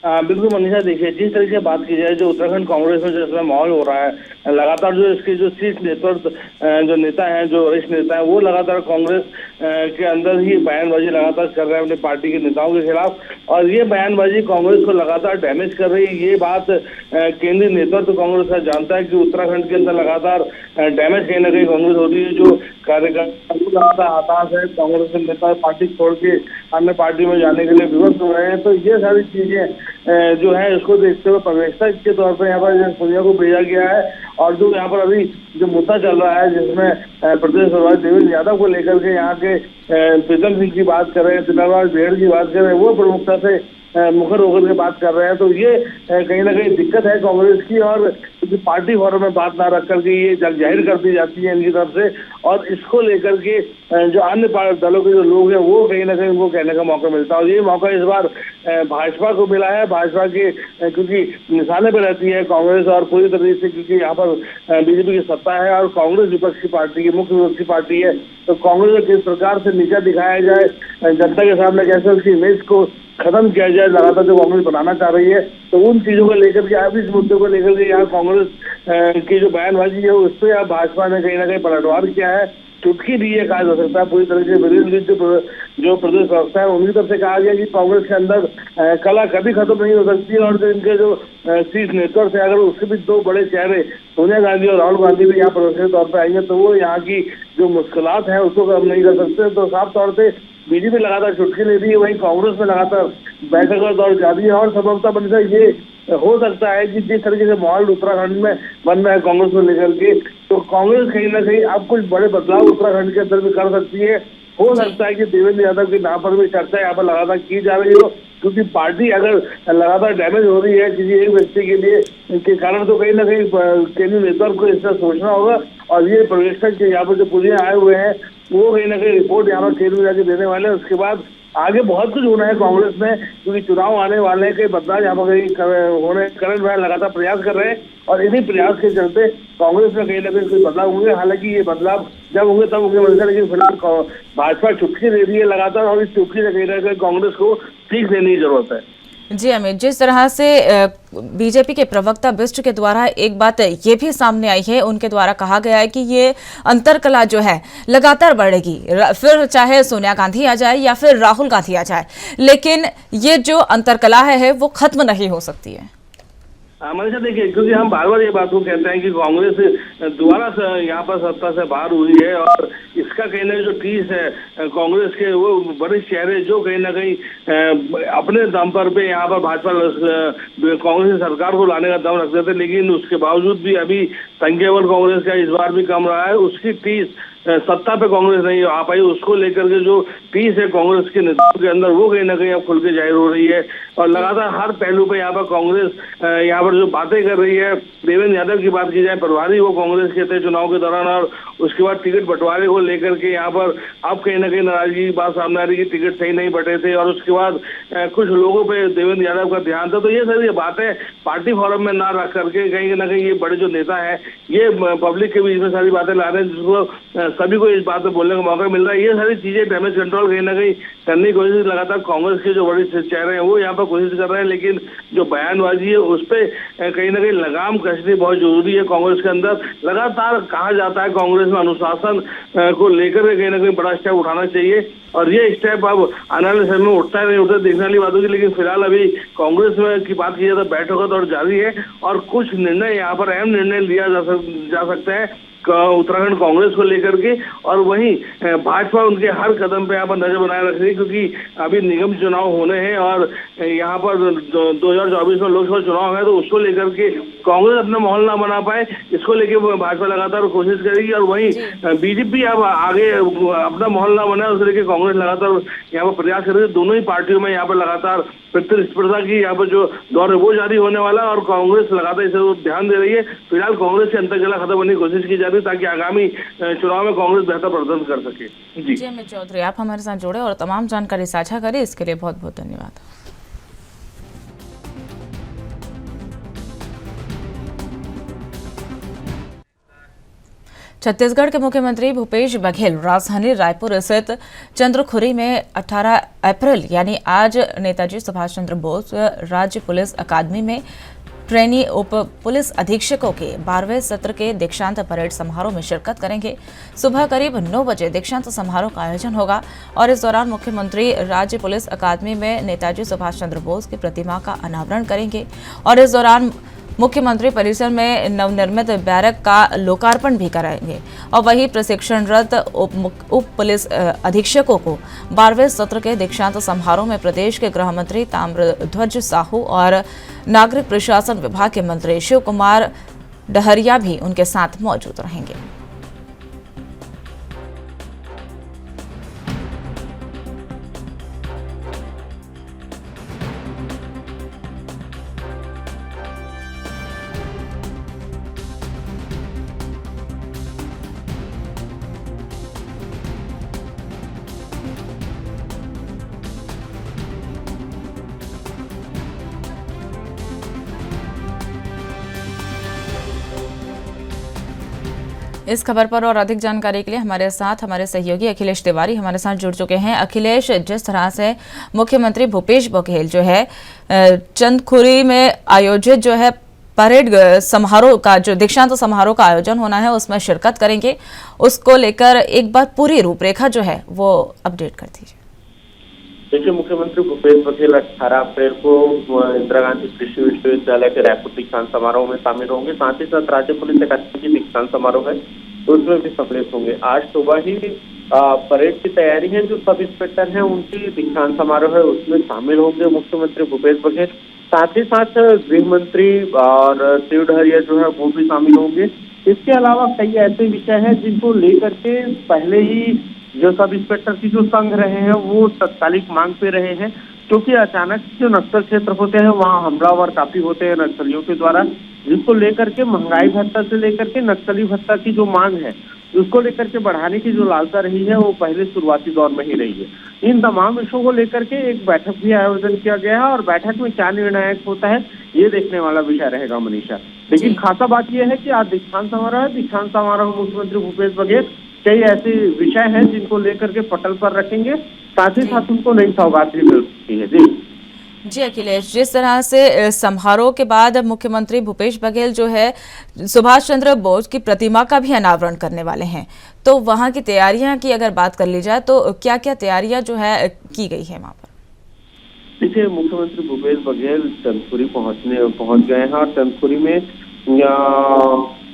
बिल्कुल मनीषा, देखिए जिस तरीके से बात की जाए जो उत्तराखंड कांग्रेस में जो माहौल हो रहा है, लगातार जो इसके जो शीर्ष नेतृत्व जो नेता हैं, जो वरिष्ठ नेता हैं, वो लगातार कांग्रेस के अंदर ही बयानबाजी लगातार कर रहे हैं अपनी पार्टी के नेताओं के खिलाफ और ये बयानबाजी कांग्रेस को लगातार डैमेज कर रही है। ये बात केंद्रीय नेतृत्व कांग्रेस का जानता है कि उत्तराखंड के अंदर लगातार डैमेज कहीं ना कहीं कांग्रेस होती है। जो कार्यकर्ता हताश है, कांग्रेस के नेता पार्टी छोड़ के अन्य पार्टी में जाने के लिए विवश हो रहे हैं। तो ये सारी चीजें जो है इसको देखते हुए पर्यवेक्षक के तौर पर यहाँ पर पुनिया को भेजा गया है और जो यहाँ पर अभी जो मुद्दा चल रहा है जिसमें प्रदेश प्रभारी देवेंद्र यादव को लेकर के यहाँ के प्रीतम सिंह की बात कर रहे हैं, तिलकराज भेड़ की बात कर रहे हैं, वो प्रमुखता से मुखर होकर के बात कर रहे हैं। तो ये कहीं ना कहीं दिक्कत है कांग्रेस की और पार्टी फोरम में बात ना रख करके ये जग जाहिर कर दी जाती है इनकी तरफ से और इसको लेकर के जो अन्य दलों के जो लोग हैं वो कहीं ना कहीं उनको कहने का मौका मिलता है और ये मौका इस बार भाजपा को मिला है। भाजपा के क्योंकि निशाने पर रहती है कांग्रेस और पूरी तरीके से क्योंकि यहाँ पर बीजेपी की सत्ता है और कांग्रेस विपक्ष की पार्टी की मुख्य विपक्षी पार्टी है, तो कांग्रेस को किस प्रकार से नीचा दिखाया जाए, जनता के सामने कैसे उसकी इमेज को खत्म किया जाए, लगातार जो कांग्रेस बनाना चाह रही है, तो उन चीजों को लेकर के अब इस मुद्दे को लेकर के यहाँ कांग्रेस की जो बयानबाजी है उस पर यहाँ भाजपा ने कहीं ना कहीं पलटवार किया है, चुटकी दी है कहा जा सकता है। पूरी तरह से वीरेंद्र जो प्रदेश प्रवक्ता है उनकी तरफ से कहा गया कि कांग्रेस के अंदर कला कभी खत्म नहीं हो सकती। और जो इनके जो शीर्ष नेतृत्व है, अगर उसके भी दो बड़े चेहरे सोनिया गांधी और राहुल गांधी भी यहाँ प्रदर्शन तौर पर आएंगे तो वो यहाँ की जो मुश्किलात हैं उसको कम नहीं कर सकते। तो साफ तौर से बीजेपी लगातार चुटकी ले रही है, वहीं कांग्रेस में लगातार बैठक का दौर जारी है। और संभवतः बनता ये हो सकता है कि जिस तरीके से माहौल उत्तराखंड में बन रहा है कांग्रेस को लेकर के, तो कांग्रेस कहीं ना कहीं अब कुछ बड़े बदलाव उत्तराखंड के अंदर भी कर सकती है। हो सकता है कि देवेंद्र यादव के नाम पर भी चर्चा यहाँ पर लगातार की जा रही हो, क्योंकि पार्टी अगर लगातार डैमेज हो रही है किसी एक व्यक्ति के लिए के कारण, तो कहीं ना कहीं केंद्रीय नेतृत्व को इसका सोचना होगा। और ये पर्यवेक्षक यहाँ पर जो पुलिस आए हुए हैं वो कहीं ना कहीं रिपोर्ट यहाँ पर केंद्र में जाके देने वाले हैं। उसके बाद आगे बहुत कुछ होना है कांग्रेस में, क्योंकि चुनाव आने वाले हैं, कई बदलाव यहाँ पर होने करंट में लगातार प्रयास कर रहे हैं। और इन्हीं प्रयास के चलते कांग्रेस में कहीं ना कहीं कोई बदलाव होंगे। हालांकि ये बदलाव जब होंगे तब होंगे मनीषा, लेकिन फिलहाल भाजपा चुटकी दे रही है लगातार, और इस चुटकी से कहीं ना कहीं कांग्रेस को ठीक देने की जरूरत है। जी अमित, जिस तरह से बीजेपी के प्रवक्ता बिष्ट के द्वारा एक बात ये भी सामने आई है, उनके द्वारा कहा गया है कि ये अंतरकला जो है लगातार बढ़ेगी, फिर चाहे सोनिया गांधी आ जाए या फिर राहुल गांधी आ जाए, लेकिन ये जो अंतरकला है वो खत्म नहीं हो सकती है। मनीषा देखिए, क्योंकि हम बार बार ये बात को कहते हैं कि कांग्रेस दोबारा यहाँ पर सत्ता से बाहर हुई है, और इसका कहीं ना जो टीस है कांग्रेस के वो बड़े चेहरे जो कहीं ना कहीं अपने दम पर पे यहाँ पर भाजपा कांग्रेस सरकार को लाने का दम रखते थे, लेकिन उसके बावजूद भी अभी संख्या बल कांग्रेस का इस बार भी कम रहा है। उसकी टीस सत्ता पे कांग्रेस नहीं आ पाई, उसको लेकर के जो टीस है कांग्रेस के नेतृत्व के अंदर वो कहीं ना कहीं अब खुल के जाहिर हो रही है। और लगातार हर पहलू पे यहाँ पर कांग्रेस यहाँ पर जो बातें कर रही है, देवेंद्र यादव की बात की जाए, प्रभारी वो कांग्रेस के थे चुनाव के दौरान, और उसके बाद टिकट बंटवारे को लेकर के यहाँ पर अब कहीं ना कहीं नाराजगी की बात सामने आ रही है, टिकट सही नहीं बटे थे, और उसके बाद कुछ लोगों पे देवेंद्र यादव का ध्यान था। तो ये सारी बातें पार्टी फोरम में ना रख करके कहीं ना कहीं ये बड़े जो नेता है ये पब्लिक के बीच में सारी बातें ला रहे हैं, जिसको सभी को इस बात पे बोलने का मौका मिल रहा है। ये सारी चीजें डैमेज कंट्रोल कहीं ना कहीं करने की कोशिश लगातार कांग्रेस के जो बड़े चेहरे हैं वो यहाँ पर कोशिश कर रहे हैं, लेकिन जो बयानबाजी है उस पर कहीं ना कहीं लगाम कसनी बहुत जरूरी है। कांग्रेस के अंदर लगातार कहा जाता है कांग्रेस में अनुशासन को लेकर कहीं ना कहीं बड़ा स्टेप उठाना चाहिए, और ये स्टेप अब आने वाले समय में उठता है नहीं उठता देखने वाली बात होगी। लेकिन फिलहाल अभी कांग्रेस में की बात की जाए तो बैठक का दौर जारी है, और कुछ निर्णय यहाँ पर अहम निर्णय लिया जा सकते हैं उत्तराखंड कांग्रेस को लेकर के, और वहीं भाजपा उनके हर कदम पे यहाँ पर नजर बनाए रख रही है, क्योंकि अभी निगम चुनाव होने हैं और यहाँ पर 2024 में लोकसभा चुनाव है, तो उसको लेकर के कांग्रेस अपना माहौल ना बना पाए, इसको लेकर भाजपा लगातार कोशिश करेगी। और वहीं बीजेपी अब आगे अपना माहौल ना बनाए उसको लेकर कांग्रेस लगातार यहाँ पर प्रयास करेगी। दोनों ही पार्टियों में यहाँ पर लगातार प्रतिस्पर्धा की यहाँ पर जो दौर है वो जारी होने वाला है, और कांग्रेस लगातार इसे ध्यान दे रही है। फिलहाल कांग्रेस के अंतर्गला खत्म होने की कोशिश की जा रही है ताकि आगामी चुनाव में कांग्रेस बेहतर प्रदर्शन कर सके। जी अमित चौधरी, आप हमारे साथ जुड़े और तमाम जानकारी साझा करें, इसके लिए बहुत बहुत धन्यवाद। छत्तीसगढ़ के मुख्यमंत्री भूपेश बघेल राजधानी रायपुर स्थित चंद्रखुरी में 18 अप्रैल यानी आज नेताजी सुभाष चंद्र बोस राज्य पुलिस अकादमी में ट्रेनी उप पुलिस अधीक्षकों के 12वें सत्र के दीक्षांत परेड समारोह में शिरकत करेंगे। सुबह करीब 9 बजे दीक्षांत समारोह का आयोजन होगा, और इस दौरान मुख्यमंत्री राज्य पुलिस अकादमी में नेताजी सुभाष चंद्र बोस की प्रतिमा का अनावरण करेंगे, और इस दौरान मुख्यमंत्री परिसर में नवनिर्मित बैरक का लोकार्पण भी कराएंगे। और वहीं प्रशिक्षणरत उप पुलिस अधीक्षकों को 12वें सत्र के दीक्षांत समारोह में प्रदेश के गृह मंत्री ताम्रध्वज साहू और नागरिक प्रशासन विभाग के मंत्री शिव कुमार डहरिया भी उनके साथ मौजूद रहेंगे। इस खबर पर और अधिक जानकारी के लिए हमारे साथ हमारे सहयोगी अखिलेश तिवारी हमारे साथ जुड़ चुके हैं। अखिलेश, जिस तरह से मुख्यमंत्री भूपेश बघेल जो है चंदखुरी में आयोजित जो है परेड समारोह का जो दीक्षांत समारोह का आयोजन होना है उसमें शिरकत करेंगे, उसको लेकर एक बार पूरी रूपरेखा जो है वो अपडेट कर दीजिए। देखिए, मुख्यमंत्री भूपेश बघेल 18 अप्रैल को इंदिरा गांधी कृषि विश्वविद्यालय के रायपुर दीक्षांत समारोह में शामिल होंगे। साथ ही साथ राज्य पुलिस अकादमी की दीक्षांत समारोह है तो उसमें भी सम्मिलित होंगे। आज सुबह ही परेड की तैयारी है, जो सब इंस्पेक्टर हैं उनकी दीक्षांत समारोह है उसमें शामिल होंगे मुख्यमंत्री भूपेश बघेल। साथ ही साथ गृह मंत्री और शिव डहरिया जो है वो भी शामिल होंगे। इसके अलावा कई ऐसे विषय हैं जिनको लेकर के पहले ही जो सब इंस्पेक्टर की जो संघ रहे हैं वो तत्कालिक मांग पे रहे हैं, क्योंकि अचानक जो नक्सल क्षेत्र होते हैं वहाँ हमलावर काफी होते हैं नक्सलियों के द्वारा, जिसको लेकर के महंगाई भत्ता से लेकर के नक्सली भत्ता की जो मांग है उसको लेकर के बढ़ाने की जो लालसा रही है वो पहले शुरुआती दौर में ही रही है। इन तमाम विषयों को लेकर के एक बैठक भी आयोजन किया गया है और बैठक में क्या निर्णायक होता है ये देखने वाला विषय रहेगा मनीषा। लेकिन खासा बात यह है कि आज दीक्षांत समारोह है। दीक्षांत समारोह मुख्यमंत्री भूपेश बघेल कई ऐसे विषय हैं जिनको लेकर के पटल पर रखेंगे, साथ ही साथ उनको नई सौगात भी मिल सकती है। जी अखिलेश, जिस तरह से समारोह के बाद मुख्यमंत्री भूपेश बघेल जो है सुभाष चंद्र बोस की प्रतिमा का भी अनावरण करने वाले हैं, तो वहां की तैयारियां की अगर बात कर ली जाए तो क्या क्या तैयारियां जो है की गई है वहां पर? देखिए, मुख्यमंत्री भूपेश बघेल चंदखुरी पहुंच गए हैं और चंदखुरी में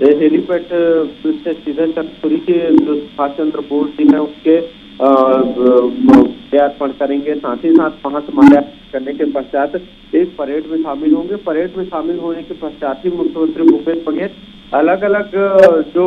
हेलीपैड से सीधे चंदखुरी के जो सुभाष चंद्र बोस जी हैं उसके माल्यार्पण करेंगे। साथ ही साथ वहां से माल्यार्पण करने के पश्चात एक परेड में शामिल होंगे। परेड में शामिल होने के पश्चात ही मुख्यमंत्री भूपेश बघेल अलग अलग जो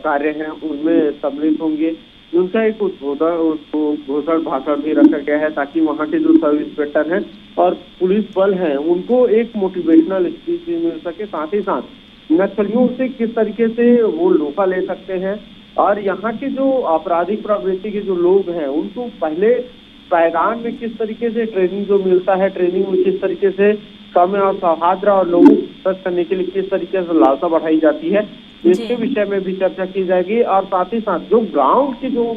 कार्य हैं उनमें सम्मिलित होंगे। उनका एक घोषण भाषण भी रखा गया है ताकि वहाँ के जो सब इंस्पेक्टर हैं और पुलिस बल है उनको एक मोटिवेशनल स्पीच भी मिल सके। साथ ही साथ नक्सलियों से किस तरीके से वो लोहा ले सकते हैं और यहाँ के जो आपराधिक प्रवृत्ति के जो लोग हैं उनको पहले पायदान में किस तरीके से ट्रेनिंग जो मिलता है, ट्रेनिंग में किस तरीके से समय और सौहार्द और लोगों को मदद करने के लिए किस तरीके से लालसा बढ़ाई जाती है, इसके विषय में भी चर्चा की जाएगी। और साथ ही साथ जो ग्राउंड की जो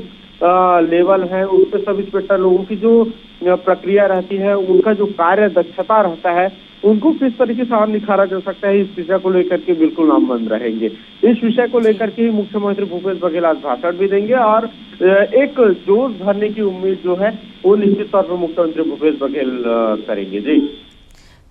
लेवल है उस पर सब इंस्पेक्टर लोगों की जो प्रक्रिया रहती है, उनका जो कार्य दक्षता रहता है, उनको किस तरीके से और निखारा जा सकता है, इस विषय को लेकर के बिल्कुल नामबंद रहेंगे। इस विषय को लेकर के मुख्यमंत्री भूपेश बघेल आज भाषण भी देंगे और एक जोश भरने की उम्मीद जो है वो निश्चित तौर पर मुख्यमंत्री भूपेश बघेल करेंगे।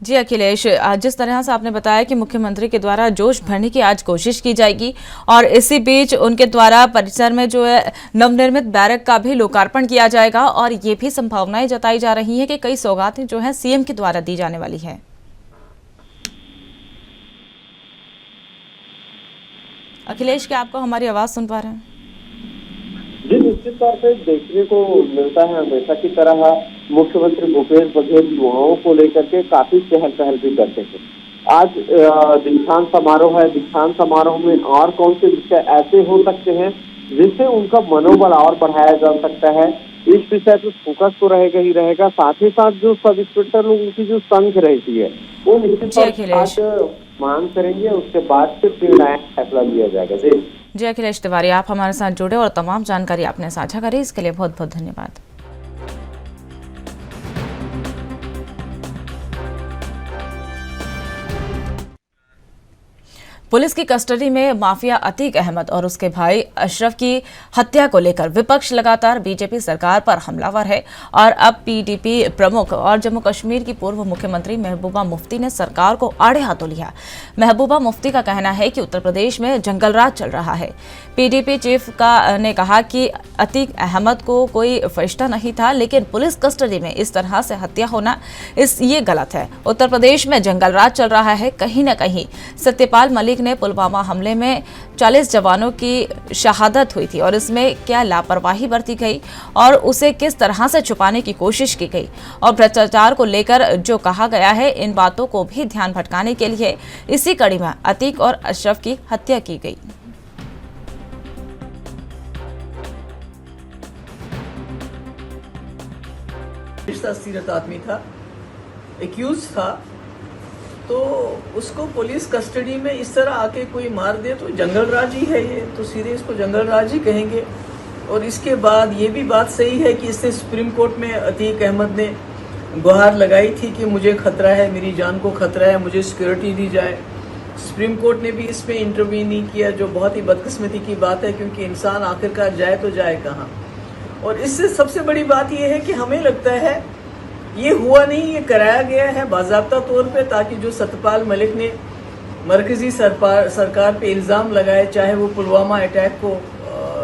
जी अखिलेश, जिस तरह से आपने बताया कि मुख्यमंत्री के द्वारा जोश भरने की आज कोशिश की जाएगी और इसी बीच उनके द्वारा परिसर में जो है नवनिर्मित बैरक का भी लोकार्पण किया जाएगा और ये भी संभावनाएं जताई जा रही हैं कि कई सौगातें जो है सीएम के द्वारा दी जाने वाली है। अखिलेश, क्या आपको हमारी आवाज सुन पा रहे हैं? जी, निश्चित तौर पे देखने को मिलता है हमेशा की तरह मुख्यमंत्री भूपेश बघेल युवाओं को लेकर के काफी चहल पहल भी करते हैं। आज दीक्षांत समारोह है, दीक्षांत समारोह में और कौन से विषय ऐसे हो सकते हैं जिससे उनका मनोबल और बढ़ाया जा सकता है, इस विषय पर फोकस तो रहेगा ही रहेगा। साथ ही साथ जो सब इंस्पेक्टर लोगों की जो संघ रहती है वो निश्चित तौर पर मांग करेंगे, उसके बाद फिर निर्णायक फैसला लिया जाएगा। जी अखिलेश तिवारी, आप हमारे साथ जुड़े और तमाम जानकारी आपने साझा करी, इसके लिए बहुत बहुत धन्यवाद। पुलिस की कस्टडी में माफिया अतीक अहमद और उसके भाई अशरफ की हत्या को लेकर विपक्ष लगातार बीजेपी सरकार पर हमलावर है और अब पीडीपी प्रमुख और जम्मू कश्मीर की पूर्व मुख्यमंत्री महबूबा मुफ्ती ने सरकार को आड़े हाथों लिया। महबूबा मुफ्ती का कहना है कि उत्तर प्रदेश में जंगलराज चल रहा है। पीडीपी चीफ ने कहा कि अतीक अहमद को कोई फरिश्ता नहीं था, लेकिन पुलिस कस्टडी में इस तरह से हत्या होना ये गलत है। उत्तर प्रदेश में जंगलराज चल रहा है। कहीं न कहीं सत्यपाल मलिक ने पुलवामा हमले में 40 जवानों की शहादत हुई थी और इसमें क्या लापरवाही बरती गई और उसे किस तरह से छुपाने की कोशिश की गई और भ्रष्टाचार को लेकर जो कहा गया है, इन बातों को भी ध्यान भटकाने के लिए इसी कड़ी में अतीक और अशरफ की हत्या की गई। सीरत आदमी था, एक्यूज था, तो उसको पुलिस कस्टडी में इस तरह आके कोई मार दे तो जंगलराज ही है, ये तो सीधे इसको जंगलराज ही कहेंगे। और इसके बाद ये भी बात सही है कि इसने सुप्रीम कोर्ट में अतीक अहमद ने गुहार लगाई थी कि मुझे खतरा है, मेरी जान को खतरा है, मुझे सिक्योरिटी दी जाए। सुप्रीम कोर्ट ने भी इसमें इंटरवीन नहीं किया, जो बहुत ही बदकिस्मती की बात है, क्योंकि इंसान आखिरकार जाए तो जाए कहाँ। और इससे सबसे बड़ी बात यह है कि हमें लगता है ये हुआ नहीं, ये कराया गया है बाज़ाब्ता तौर पे, ताकि जो सत्यपाल मलिक ने मरकज़ी सरकार पे इल्ज़ाम लगाए, चाहे वो पुलवामा अटैक को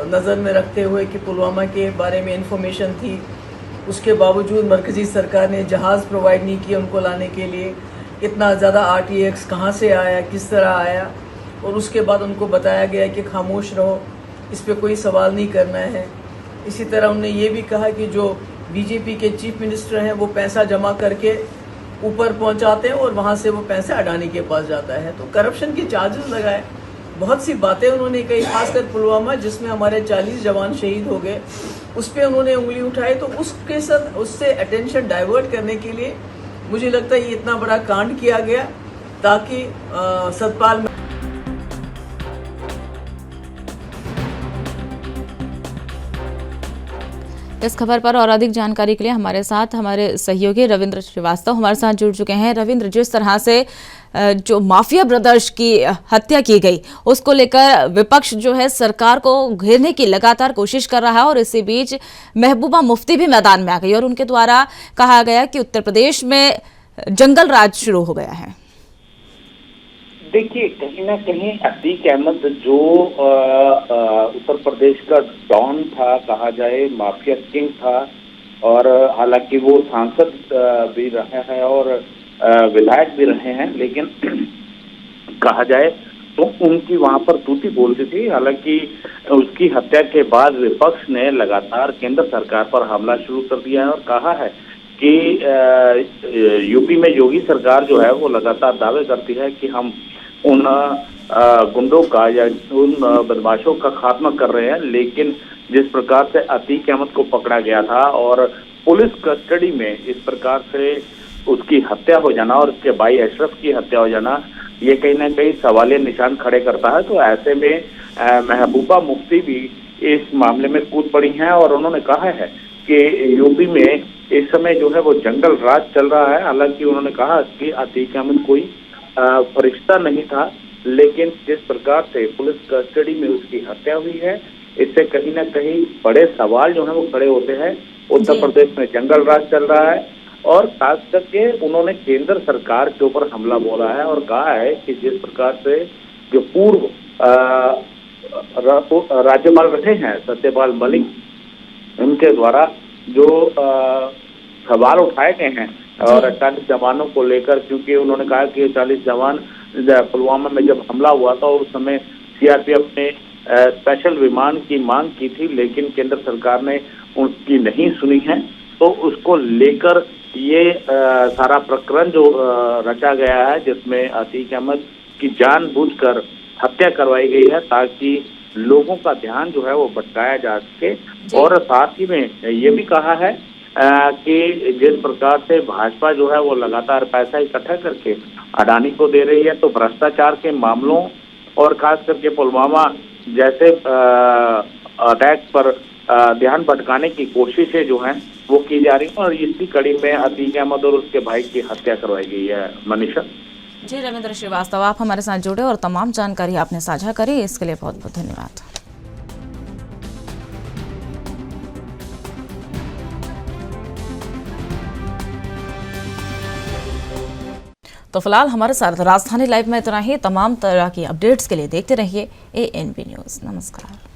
नज़र में रखते हुए कि पुलवामा के बारे में इंफॉर्मेशन थी, उसके बावजूद मरकज़ी सरकार ने जहाज़ प्रोवाइड नहीं किया उनको लाने के लिए, इतना ज़्यादा RTX कहाँ से आया, किस तरह आया, और उसके बाद उनको बताया गया कि खामोश रहो, इस पर कोई सवाल नहीं करना है। इसी तरह उन्होंने ये भी कहा कि जो बीजेपी के चीफ मिनिस्टर हैं वो पैसा जमा करके ऊपर पहुंचाते हैं और वहाँ से वो पैसा अडानी के पास जाता है, तो करप्शन के चार्जेस लगाए, बहुत सी बातें उन्होंने कही, खासकर पुलवामा जिसमें हमारे 40 जवान शहीद हो गए, उस पर उन्होंने उंगली उठाई। तो उसके साथ उससे अटेंशन डाइवर्ट करने के लिए मुझे लगता है ये इतना बड़ा कांड किया गया ताकि सतपाल इस खबर पर और अधिक जानकारी के लिए हमारे साथ हमारे सहयोगी रविंद्र श्रीवास्तव हमारे साथ जुड़ चुके हैं। रविंद्र, जिस तरह से जो माफिया ब्रदर्स की हत्या की गई उसको लेकर विपक्ष जो है सरकार को घेरने की लगातार कोशिश कर रहा है और इसी बीच महबूबा मुफ्ती भी मैदान में आ गई और उनके द्वारा कहा गया कि उत्तर प्रदेश में जंगल राज शुरू हो गया है। देखिए, कहीं ना कहीं अतीक अहमद जो उत्तर प्रदेश का डॉन था, कहा जाए माफिया किंग था, और हालांकि वो सांसद भी रहे हैं और विधायक भी रहे हैं, लेकिन कहा जाए तो उनकी वहां पर तूती बोलती थी। हालांकि उसकी हत्या के बाद विपक्ष ने लगातार केंद्र सरकार पर हमला शुरू कर दिया है और कहा है कि यूपी में योगी सरकार जो है वो लगातार दावे करती है कि हम उन गुंडों का या उन बदमाशों का खात्मा कर रहे हैं, लेकिन जिस प्रकार से अतीक अहमद को पकड़ा गया था और पुलिस कस्टडी में इस प्रकार से उसकी हत्या हो जाना और उसके भाई अशरफ की हत्या हो जाना, ये कहीं ना कहीं सवालिया निशान खड़े करता है। तो ऐसे में महबूबा मुफ्ती भी इस मामले में कूद पड़ी हैं और उन्होंने कहा है कि यूपी में इस समय जो है वो जंगल राज चल रहा है। हालांकि उन्होंने कहा कि अतीक अहमद कोई फरिश्ता नहीं था, लेकिन जिस प्रकार से पुलिस कस्टडी में उसकी हत्या हुई है, इससे कहीं ना कहीं बड़े सवाल जो है वो खड़े होते हैं। उत्तर प्रदेश में जंगल राज चल रहा है और खास करके उन्होंने केंद्र सरकार के ऊपर हमला बोला है और कहा है कि जिस प्रकार से जो पूर्व राज्यपाल रहे हैं सत्यपाल मलिक, उनके द्वारा जो सवाल उठाए गए हैं और 40 जवानों को लेकर, क्योंकि उन्होंने कहा कि 40 जवान पुलवामा में जब हमला हुआ था उस समय सीआरपीएफ ने स्पेशल विमान की मांग की थी, लेकिन केंद्र सरकार ने उनकी नहीं सुनी है। तो उसको लेकर ये सारा प्रकरण जो रचा गया है, जिसमें अतीक अहमद की जानबूझकर हत्या करवाई गई है ताकि लोगों का ध्यान जो है वो भटकाया जा सके। और साथ ही में ये भी कहा है कि जिस प्रकार से भाजपा जो है वो लगातार पैसा इकट्ठा करके अडानी को दे रही है, तो भ्रष्टाचार के मामलों और खास करके पुलवामा जैसे अटैक पर ध्यान भटकाने की कोशिशें जो हैं वो की जा रही हैं और इसी कड़ी में अतीक अहमद और उसके भाई की हत्या करवाई गई है। मनीषा जी, रविंद्र श्रीवास्तव आप हमारे साथ जुड़े और तमाम जानकारी आपने साझा करी, इसके लिए बहुत बहुत धन्यवाद। तो फिलहाल हमारे साथ राजधानी लाइव में इतना ही। तमाम तरह की अपडेट्स के लिए देखते रहिए ANB न्यूज़। नमस्कार।